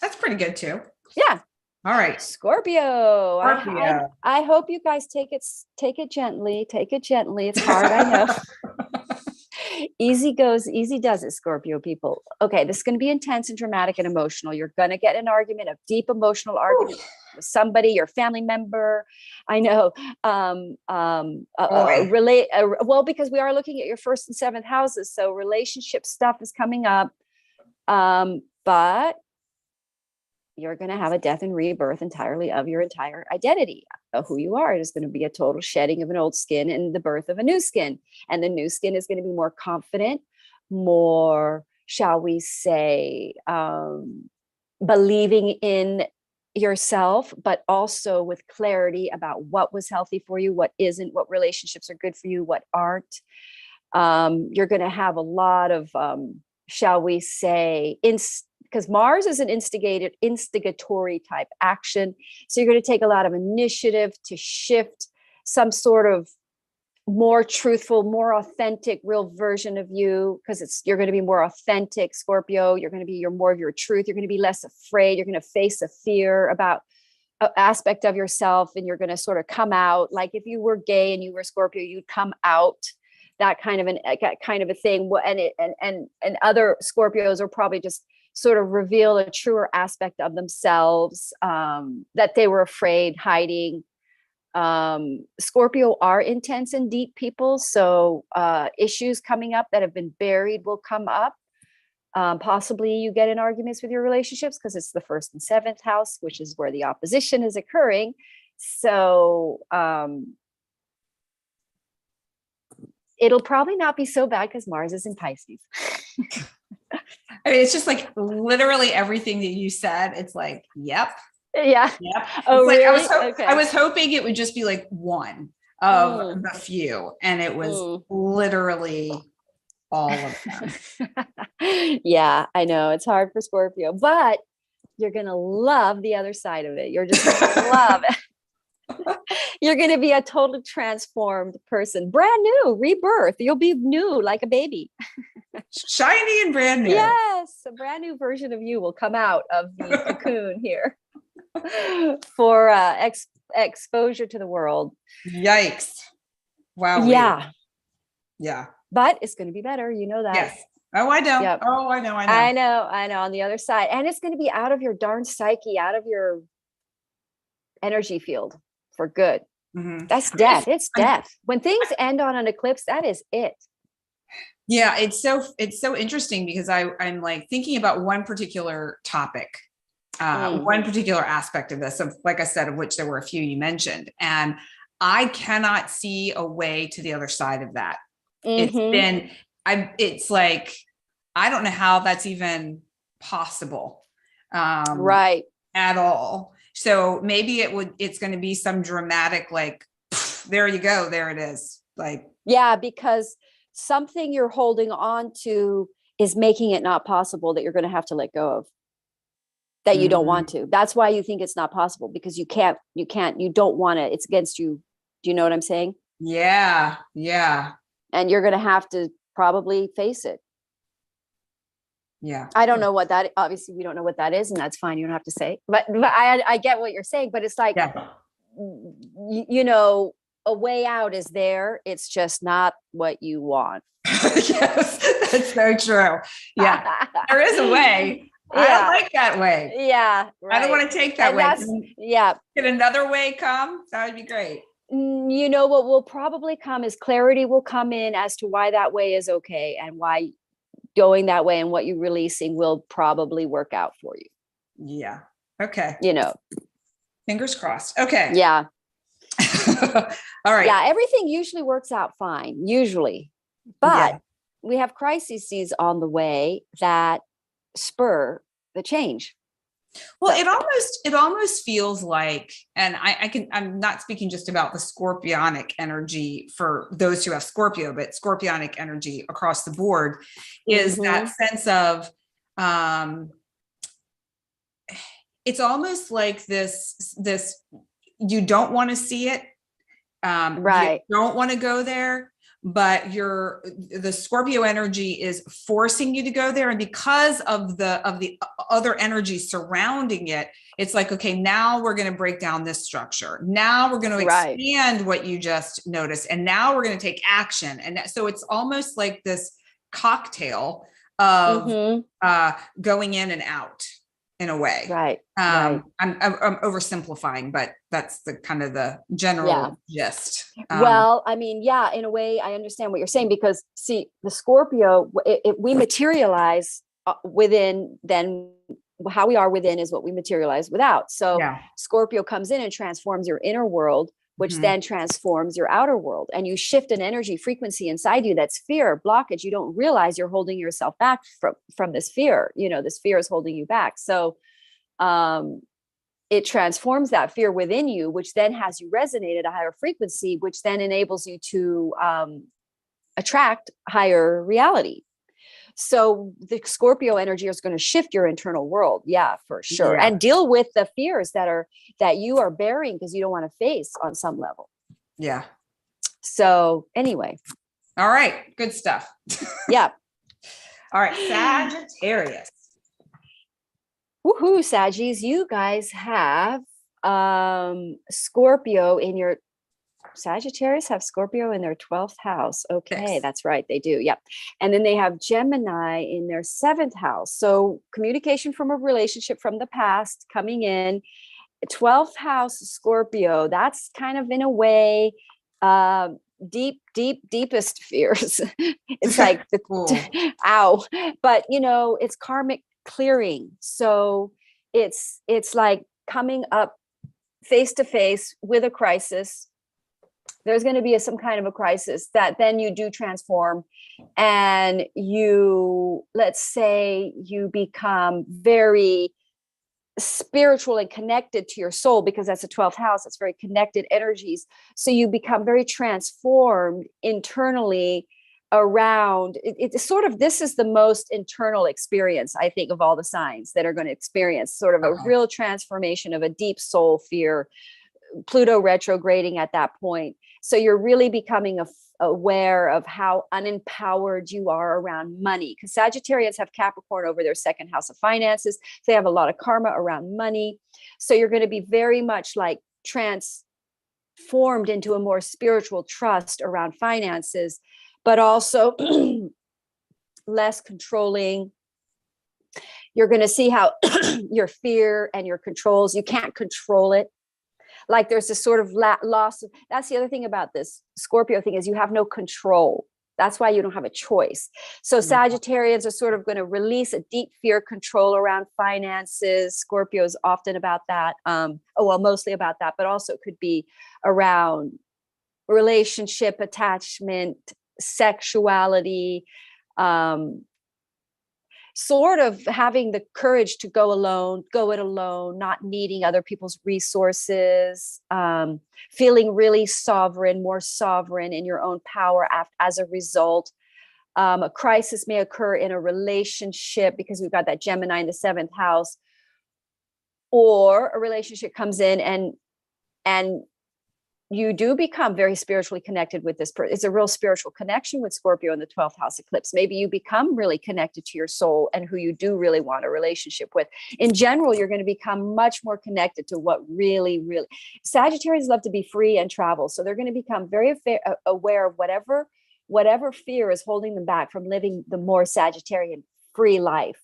That's pretty good too. Yeah. All right. Scorpio. I hope you guys take it gently. Take it gently. It's hard, I know. Easy goes, easy does it, Scorpio people. Okay, this is going to be intense and dramatic and emotional. You're going to get an argument, a deep emotional argument with somebody, your family member. I know. Well, because we are looking at your 1st and 7th houses, so relationship stuff is coming up. But you're going to have a death and rebirth entirely of your entire identity of who you are. It is going to be a total shedding of an old skin and the birth of a new skin. And the new skin is going to be more confident, more, shall we say, believing in yourself, but also with clarity about what was healthy for you, what isn't, what relationships are good for you, what aren't. You're going to have a lot of, shall we say, because Mars is an instigatory type action. So you're going to take a lot of initiative to shift some sort of more truthful, more authentic, real version of you, because you're going to be more authentic, Scorpio. You're going to be more of your truth. You're going to be less afraid. You're going to face a fear about an aspect of yourself, and you're going to sort of come out. Like if you were gay and you were Scorpio, you'd come out. That kind of a thing. And other Scorpios are probably just sort of reveal a truer aspect of themselves that they were afraid hiding. Scorpio are intense and deep people, so issues coming up that have been buried will come up. Possibly you get in arguments with your relationships because it's the 1st and 7th house, which is where the opposition is occurring. So it'll probably not be so bad because Mars is in Pisces. I mean, it's just like literally everything that you said. It's like, yep. Yeah. Yep. Oh, like, really? I was hoping it would just be like one of the few, and it was literally all of them. Yeah, I know it's hard for Scorpio, but you're going to love the other side of it. You're just going to love it. You're going to be a totally transformed person, brand new, rebirth. You'll be new like a baby. Shiny and brand new. Yes, a brand new version of you will come out of the cocoon here for exposure to the world. Yikes. Wow. Yeah. Yeah. But it's going to be better. You know that. Yes. Oh, I know. Yep. Oh, I know. I know. On the other side. And it's going to be out of your darn psyche, out of your energy field for good. Mm-hmm. That's death. It's death. When things end on an eclipse, that is it. Yeah, it's so interesting because I'm like thinking about one particular topic, one particular aspect of this, of like I said, of which there were a few you mentioned, and I cannot see a way to the other side of that. Mm-hmm. It's like I don't know how that's even possible, right? At all. So maybe it's going to be some dramatic, like, there you go, there it is, like, yeah, because something you're holding on to is making it not possible, that you're going to have to let go of, that you don't want to. That's why you think it's not possible, because you don't want it. It's against you. Do you know what I'm saying? Yeah. Yeah. And you're going to have to probably face it. Yeah. I don't know what that, obviously we don't know what that is, and that's fine. You don't have to say, but I get what you're saying, but it's like, you know, a way out is there. It's just not what you want. Yes, that's so true. Yeah, there is a way. I like that way. Yeah. Right. I don't want to take that And way. that's, yeah. Can another way come? That would be great. You know, what will probably come is clarity will come in as to why that way is okay and why going that way and what you're releasing will probably work out for you. Yeah. Okay. You know, fingers crossed. Okay. Yeah. All right. Yeah. Everything usually works out fine, usually, but we have crises on the way that spur the change. Well, it almost feels like, and I'm not speaking just about the scorpionic energy for those who have Scorpio, but scorpionic energy across the board is that sense of, it's almost like this, you don't want to see it. Right. You don't want to go there, but the Scorpio energy is forcing you to go there. And because of the other energy surrounding it, it's like, okay, now we're going to break down this structure. Now we're going to expand what you just noticed. And now we're going to take action. And so it's almost like this cocktail of going in and out in a way. Right. I'm oversimplifying, but that's the kind of the general gist. Well, I mean, yeah, in a way, I understand what you're saying, because see, the Scorpio, we materialize within, then how we are within is what we materialize without. So Scorpio comes in and transforms your inner world, which then transforms your outer world. And you shift an energy frequency inside you that's fear, blockage. You don't realize you're holding yourself back from this fear. You know, this fear is holding you back. So it transforms that fear within you, which then has you resonate at a higher frequency, which then enables you to attract higher reality. So the Scorpio energy is going to shift your internal world. Yeah, for sure. Yeah. And deal with the fears that you are bearing because you don't want to face on some level. Yeah. So anyway. All right. Good stuff. Yeah. All right. Sagittarius. Woohoo, Saggies. You guys have Scorpio in your Sagittarius have Scorpio in their 12th house. Okay, yes. That's right. They do. Yep. And then they have Gemini in their 7th house. So communication from a relationship from the past coming in. 12th house Scorpio. That's kind of in a way deepest fears. It's like ow. But you know, it's karmic clearing. So it's like coming up face to face with a crisis. There's going to be some kind of a crisis that then you do transform, and you, let's say you become very spiritual and connected to your soul, because that's the 12th house. It's very connected energies. So you become very transformed internally around it's sort of, this is the most internal experience, I think, of all the signs that are going to experience sort of a real transformation of a deep soul fear. Pluto retrograding at that point. So you're really becoming aware of how unempowered you are around money, because Sagittarians have Capricorn over their 2nd house of finances. So they have a lot of karma around money. So you're going to be very much like transformed into a more spiritual trust around finances, but also less controlling. You're going to see how your fear and your controls, you can't control it. Like there's this sort of loss. That's the other thing about this Scorpio thing, is you have no control. That's why you don't have a choice. So Sagittarians are sort of going to release a deep fear control around finances. Scorpio is often about that. Mostly about that, but also could be around relationship, attachment, sexuality, sort of having the courage to go it alone, not needing other people's resources, feeling really more sovereign in your own power as a result. A crisis may occur in a relationship because we've got that Gemini in the 7th house, or a relationship comes in and you do become very spiritually connected with this person. It's a real spiritual connection with Scorpio in the 12th house eclipse. Maybe you become really connected to your soul and who you do really want a relationship with. In general, you're going to become much more connected to what really, Sagittarians love to be free and travel. So they're going to become very aware of whatever fear is holding them back from living the more Sagittarian free life.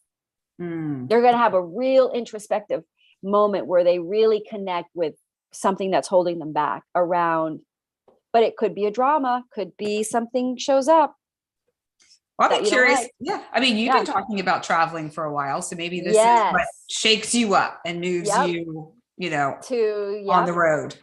Mm. They're going to have a real introspective moment where they really connect with something that's holding them back around, but it could be a drama, could be something shows up. Well, that I'll be you don't curious. like. Yeah. I mean, you've Yeah. been talking about traveling for a while, so maybe this is what Yes. shakes you up and moves Yep. you know, To, on the yep. road.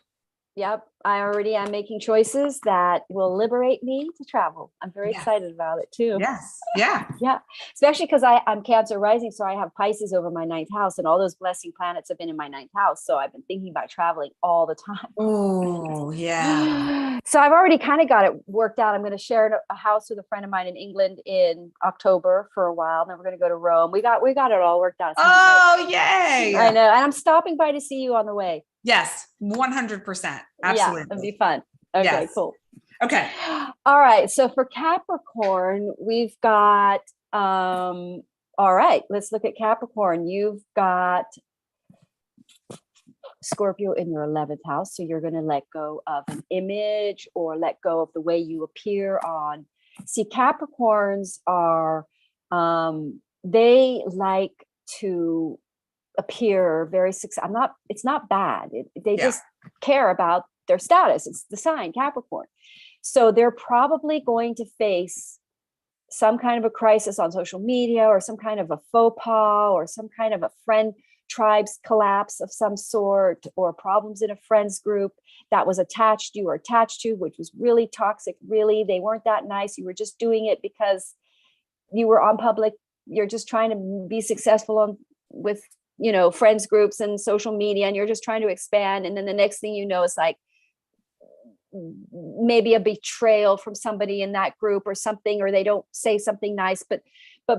Yep. I already am making choices that will liberate me to travel. I'm very Yes. excited about it too. Yes. Yeah. Yeah. Especially because I'm Cancer rising. So I have Pisces over my ninth house, and all those blessing planets have been in my ninth house. So I've been thinking about traveling all the time. Oh, yeah. So I've already kind of got it worked out. I'm going to share a house with a friend of mine in England in October for a while. Then we're going to go to Rome. We got it all worked out. Oh, yay. I know. And I'm stopping by to see you on the way. Yes. 100%. Absolutely. Yeah, it'd be fun. Okay, Yes. cool. Okay. All right. So for Capricorn, we've got, all right, let's look at Capricorn. You've got Scorpio in your 11th house. So you're going to let go of an image or let go of the way you appear on. See, Capricorns are, they like to appear very successful. It's not bad. They just care about their status. It's the sign Capricorn. So they're probably going to face some kind of a crisis on social media, or some kind of a faux pas, or some kind of a friend tribe's collapse of some sort, or problems in a friends group that was attached you or attached to, which was really toxic. Really, they weren't that nice. You were just doing it because you were on public. You're just trying to be successful with, friends groups and social media, and you're just trying to expand. And then the next thing you know, it's like maybe a betrayal from somebody in that group or something, or they don't say something nice, but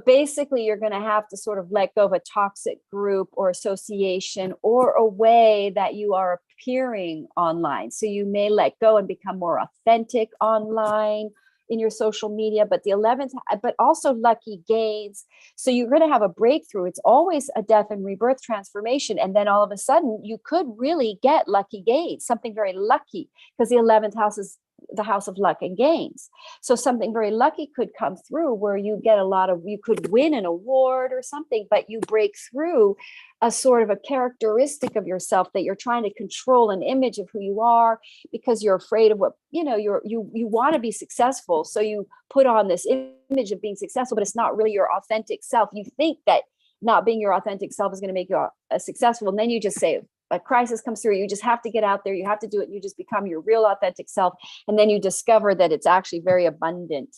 basically you're going to have to sort of let go of a toxic group or association or a way that you are appearing online. So you may let go and become more authentic online in your social media. But the 11th, but also lucky gains. So you're going to have a breakthrough. It's always a death and rebirth transformation. And then all of a sudden you could really get lucky gains, something very lucky, because the 11th house is the house of luck and gains. So something very lucky could come through where you get you could win an award or something, but you break through a sort of a characteristic of yourself that you're trying to control, an image of who you are, because you're afraid of what, you want to be successful. So you put on this image of being successful, but it's not really your authentic self. You think that not being your authentic self is going to make you successful. And then you just say, a crisis comes through, you just have to get out there, you have to do it, you just become your real authentic self, and then you discover that it's actually very abundant.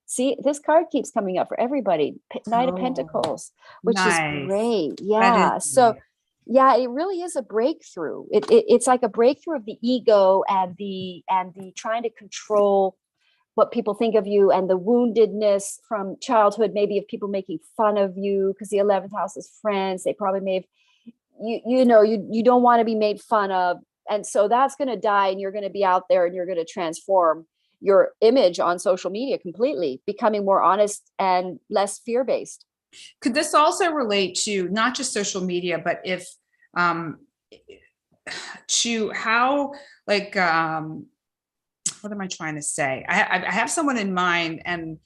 See, this card keeps coming up for everybody. Knight of Pentacles, which is great. Yeah. So yeah, it really is a breakthrough. It's like a breakthrough of the ego and the trying to control what people think of you, and the woundedness from childhood, maybe of people making fun of you, because the 11th house is friends. They probably may have, you don't want to be made fun of. And so that's going to die, and you're going to be out there and you're going to transform your image on social media completely, becoming more honest and less fear-based. Could this also relate to not just social media, but if to how, like, what am I trying to say? I have someone in mind, and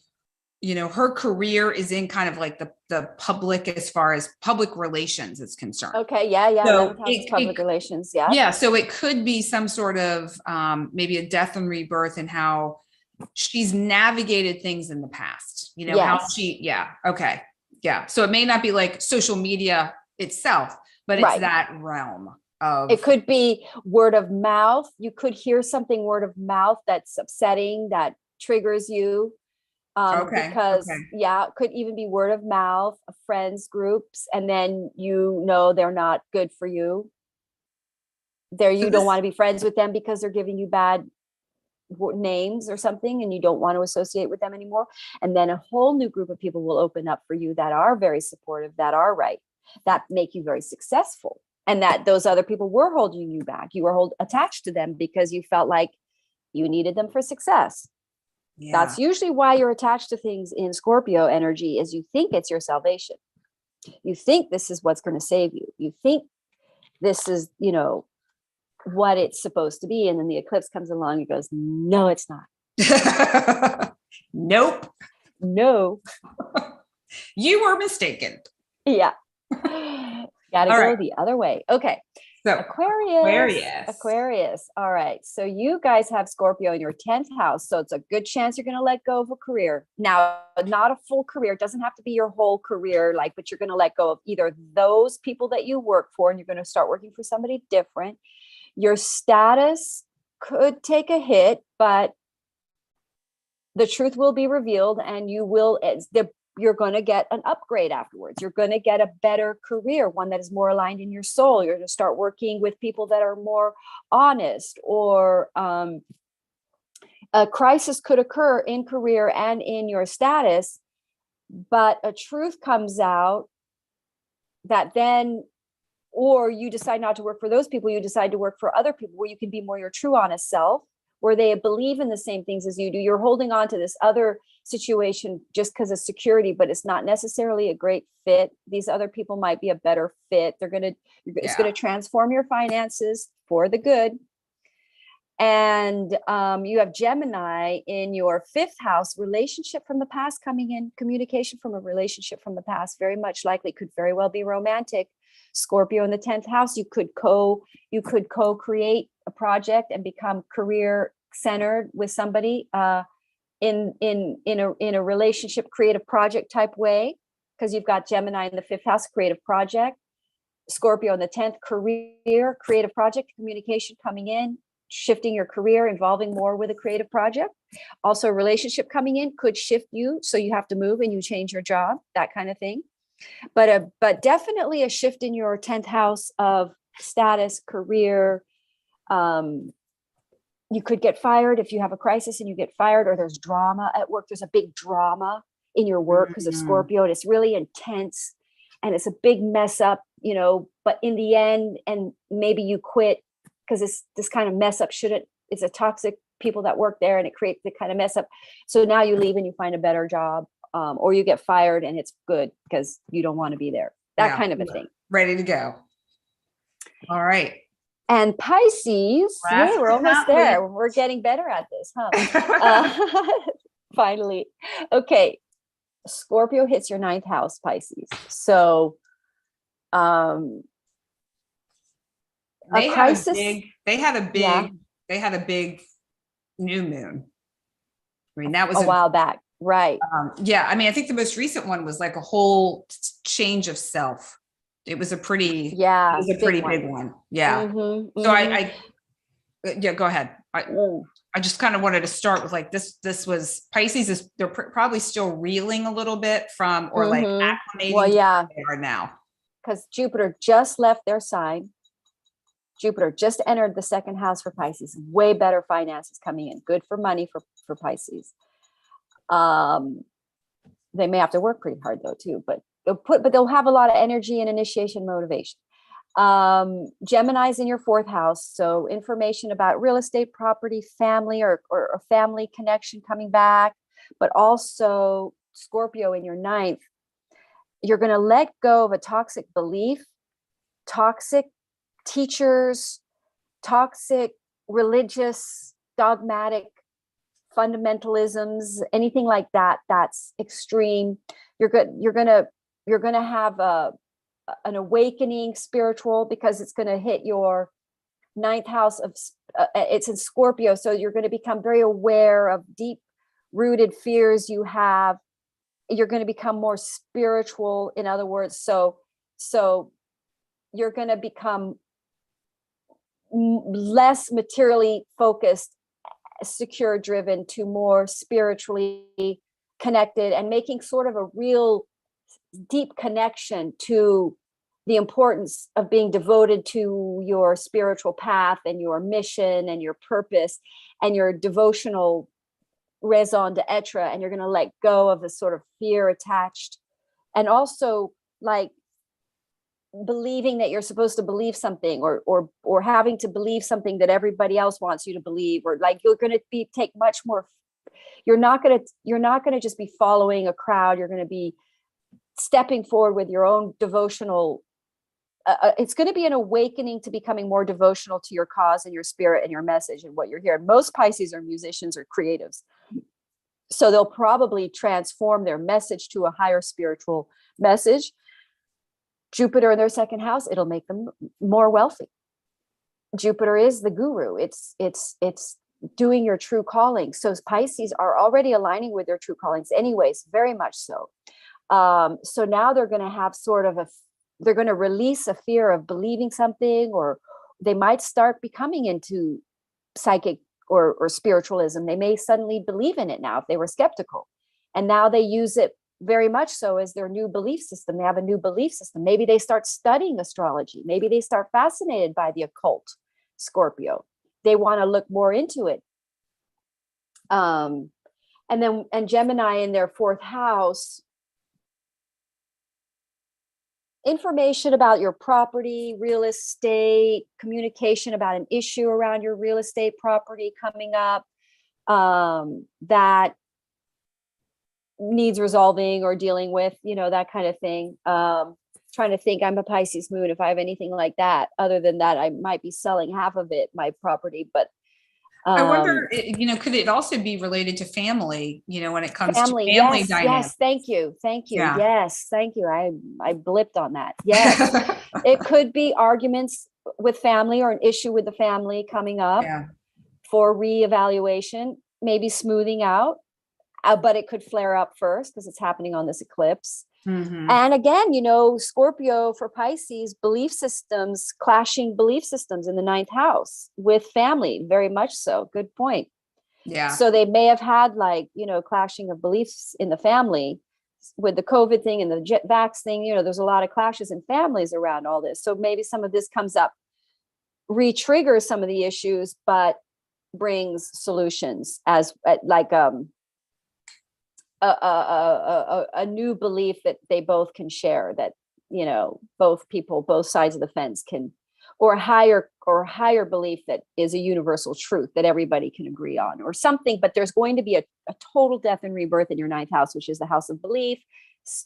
her career is in kind of like the public, as far as public relations is concerned. Okay. Yeah. So public relations. Yeah. Yeah. So it could be some sort of maybe a death and rebirth in how she's navigated things in the past, how she, okay. Yeah. So it may not be like social media itself, but it's that realm of. It could be word of mouth. You could hear something word of mouth that's upsetting, that triggers you. Because it could even be word of mouth of friends groups, and then they're not good for you. You don't want to be friends with them because they're giving you bad names or something, and you don't want to associate with them anymore. And then a whole new group of people will open up for you that are very supportive, that are right, that make you very successful, and that those other people were holding you back. You were attached to them because you felt like you needed them for success. Yeah. That's usually why you're attached to things in Scorpio energy, is you think it's your salvation. You think this is what's going to save you. You think this is, what it's supposed to be. And then the eclipse comes along and goes, no, it's not. Nope. No. You were mistaken. Yeah. Gotta All go right. the other way. Okay. So Aquarius. All right. So you guys have Scorpio in your 10th house. So it's a good chance you're going to let go of a career. Now, not a full career. It doesn't have to be your whole career, but you're going to let go of either those people that you work for and you're going to start working for somebody different. Your status could take a hit, but the truth will be revealed and you're going to get an upgrade afterwards. You're going to get a better career, one that is more aligned in your soul. You're going to start working with people that are more honest, or a crisis could occur in career and in your status, but a truth comes out that then, or you decide not to work for those people, you decide to work for other people where you can be more your true honest self, where they believe in the same things as you do. You're holding on to this other situation just because of security, but it's not necessarily a great fit. These other people might be a better fit. It's going to transform your finances for the good. And you have Gemini in your 5th house, relationship from the past coming in, communication from a relationship from the past, very much likely, could very well be romantic. Scorpio in the 10th house, you could co-create a project and become career centered with somebody in a relationship, creative project type way, because you've got Gemini in the 5th house, creative project. Scorpio in the 10th, career, creative project, communication coming in, shifting your career, involving more with a creative project. Also, a relationship coming in could shift you, so you have to move and you change your job, that kind of thing. But definitely a shift in your 10th house of status, career. You could get fired if you have a crisis and you get fired, or there's drama at work. There's a big drama in your work because of Scorpio, and it's really intense and it's a big mess up, but in the end, and maybe you quit because this kind of mess up it's a toxic people that work there and it creates the kind of mess up. So now you leave and you find a better job. Or you get fired and it's good because you don't want to be there. That kind of a thing. Ready to go. All right. And Pisces, yay, we're almost there. We're getting better at this, huh? Finally. Okay. Scorpio hits your 9th house, Pisces. So they had a big new moon. I mean, that was a while back. Right. I think the most recent one was like a whole change of self. It was a pretty big one. Yeah. Mm-hmm, So go ahead. I just kind of wanted to start with this was Pisces they're probably still reeling a little bit from, or acclimating to where they are now. Because Jupiter just left their sign. Jupiter just entered the 2nd house for Pisces. Way better finances coming in. Good for money for Pisces. They may have to work pretty hard though too, but they'll have a lot of energy and initiation motivation. Gemini's in your 4th house, so information about real estate, property, family, or family connection coming back, but also Scorpio in your 9th. You're going to let go of a toxic belief, toxic teachers, toxic religious, dogmatic fundamentalisms, anything like that that's extreme. You're gonna have an awakening spiritual, because it's going to hit your 9th house of it's in Scorpio, so you're going to become very aware of deep rooted fears you have. You're going to become more spiritual, in other words. So you're going to become less materially focused, secure driven, to more spiritually connected, and making sort of a real deep connection to the importance of being devoted to your spiritual path and your mission and your purpose and your devotional raison d'etre. And you're going to let go of the sort of fear attached, and also believing that you're supposed to believe something, or having to believe something that everybody else wants you to believe, or you're going to take much more. You're not going to just be following a crowd. You're going to be stepping forward with your own devotional. It's going to be an awakening to becoming more devotional to your cause and your spirit and your message and what you're here. Most Pisces are musicians or creatives, so they'll probably transform their message to a higher spiritual message. Jupiter in their second house, it'll make them more wealthy. Jupiter is the guru. It's doing your true calling. So Pisces are already aligning with their true callings anyways, very much so. So now they're going to have they're going to release a fear of believing something, or they might start becoming into psychic or spiritualism. They may suddenly believe in it now if they were skeptical. And now they use it very much so as their new belief system. They have a new belief system. Maybe they start studying astrology. Maybe they start fascinated by the occult, Scorpio. They want to look more into it. And Gemini in their fourth house, information about your property, real estate, communication about an issue around your real estate property coming up that needs resolving or dealing with, that kind of thing. Trying to think, I'm a Pisces moon, if I have anything like that. Other than that, I might be selling half of it, my property, but I wonder, could it also be related to family, when it comes to family yes, dynamics? yes, thank you. Yeah. Yes, thank you. I blipped on that. Yes. It could be arguments with family or an issue with the family coming up for reevaluation, maybe smoothing out, but it could flare up first because it's happening on this eclipse. Mm-hmm. And again, Scorpio for Pisces, belief systems, clashing belief systems in the ninth house with family, very much so. Good point. Yeah. So they may have had clashing of beliefs in the family with the COVID thing and the vax thing. There's a lot of clashes in families around all this. So maybe some of this comes up, re-triggers some of the issues, but brings solutions as a new belief that they both can share, that both people, both sides of the fence can, or higher belief that is a universal truth that everybody can agree on or something. But there's going to be a total death and rebirth in your ninth house, which is the house of belief,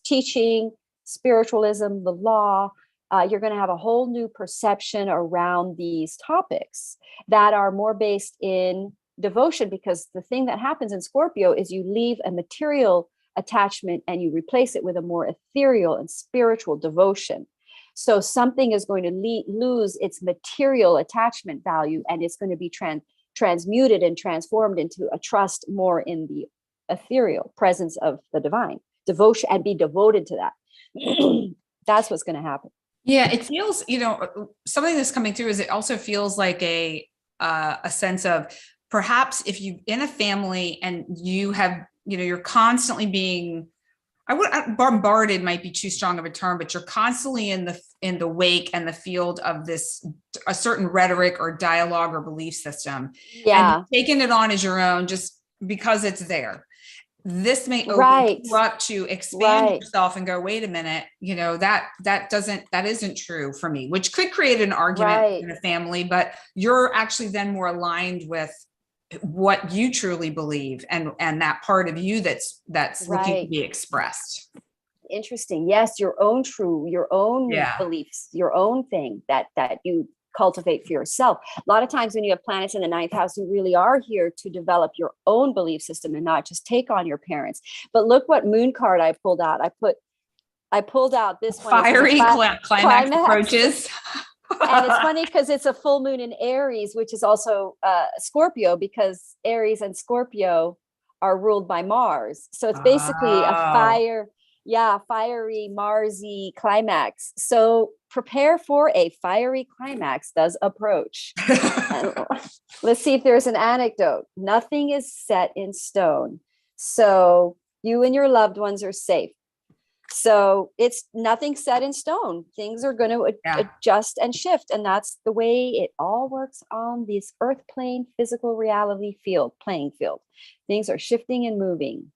teaching, spiritualism, the law. You're going to have a whole new perception around these topics that are more based in devotion, because the thing that happens in Scorpio is you leave a material attachment and you replace it with a more ethereal and spiritual devotion. So something is going to lose its material attachment value, and it's going to be transmuted and transformed into a trust more in the ethereal presence of the divine, devotion, and be devoted to that. That's what's going to happen. Yeah, it feels, something that's coming through is it also feels like a sense of, perhaps if you in a family and you have, you're constantly being, bombarded might be too strong of a term, but you're constantly in the wake and the field of a certain rhetoric or dialogue or belief system. Yeah. And taking it on as your own just because it's there. This may open you up to expand yourself and go, wait a minute, that isn't true for me, which could create an argument in a family, but you're actually then more aligned with what you truly believe and that part of you that's looking to be expressed. Interesting. Yes, your own beliefs, your own thing that you cultivate for yourself. A lot of times when you have planets in the ninth house, you really are here to develop your own belief system and not just take on your parents. But look what moon card I pulled out. I pulled out this one. Fiery climax approaches. And it's funny because it's a full moon in Aries, which is also Scorpio, because Aries and Scorpio are ruled by Mars. So it's basically a fiery Marsy climax. So prepare for a fiery climax does approach. Let's see if there's an anecdote. Nothing is set in stone. So you and your loved ones are safe. So it's nothing set in stone. Things are going to adjust and shift. And that's the way it all works on this earth plane, physical reality playing field. Things are shifting and moving.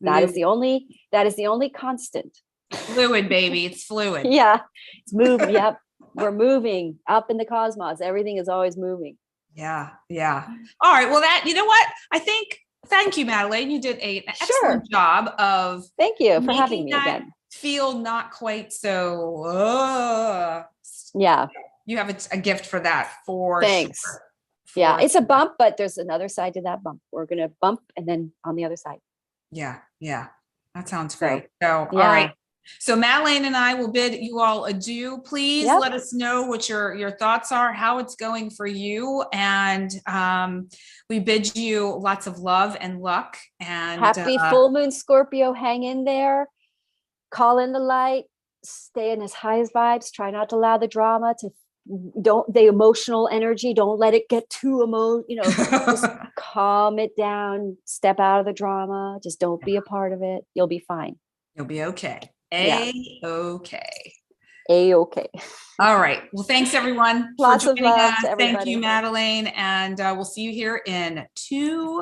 That is the only constant. Fluid, baby. It's fluid. Yeah. It's moving. Yep. We're moving up in the cosmos. Everything is always moving. Yeah. Yeah. All right. Well, thank you, Madelaine. You did an excellent job of. Thank you for having me again. Feel not quite so. Yeah. You have a gift for that. Thanks. Sure. Yeah. It's a bump, but there's another side to that bump. We're going to bump and then on the other side. Yeah. Yeah. That sounds great. So, all right. So Madelaine and I will bid you all adieu. Please Yep. let us know what your thoughts are, how it's going for you. And we bid you lots of love and luck. And Happy full moon, Scorpio. Hang in there. Call in the light. Stay in as high as vibes. Try not to allow the drama to the emotional energy. Don't let it get too just calm it down. Step out of the drama. Just don't be a part of it. You'll be fine. You'll be okay. Yeah. A-okay. A-okay. All right. Well, thanks everyone Lots for of joining love us. to Thank everybody. you, Madelaine. And we'll see you here in 2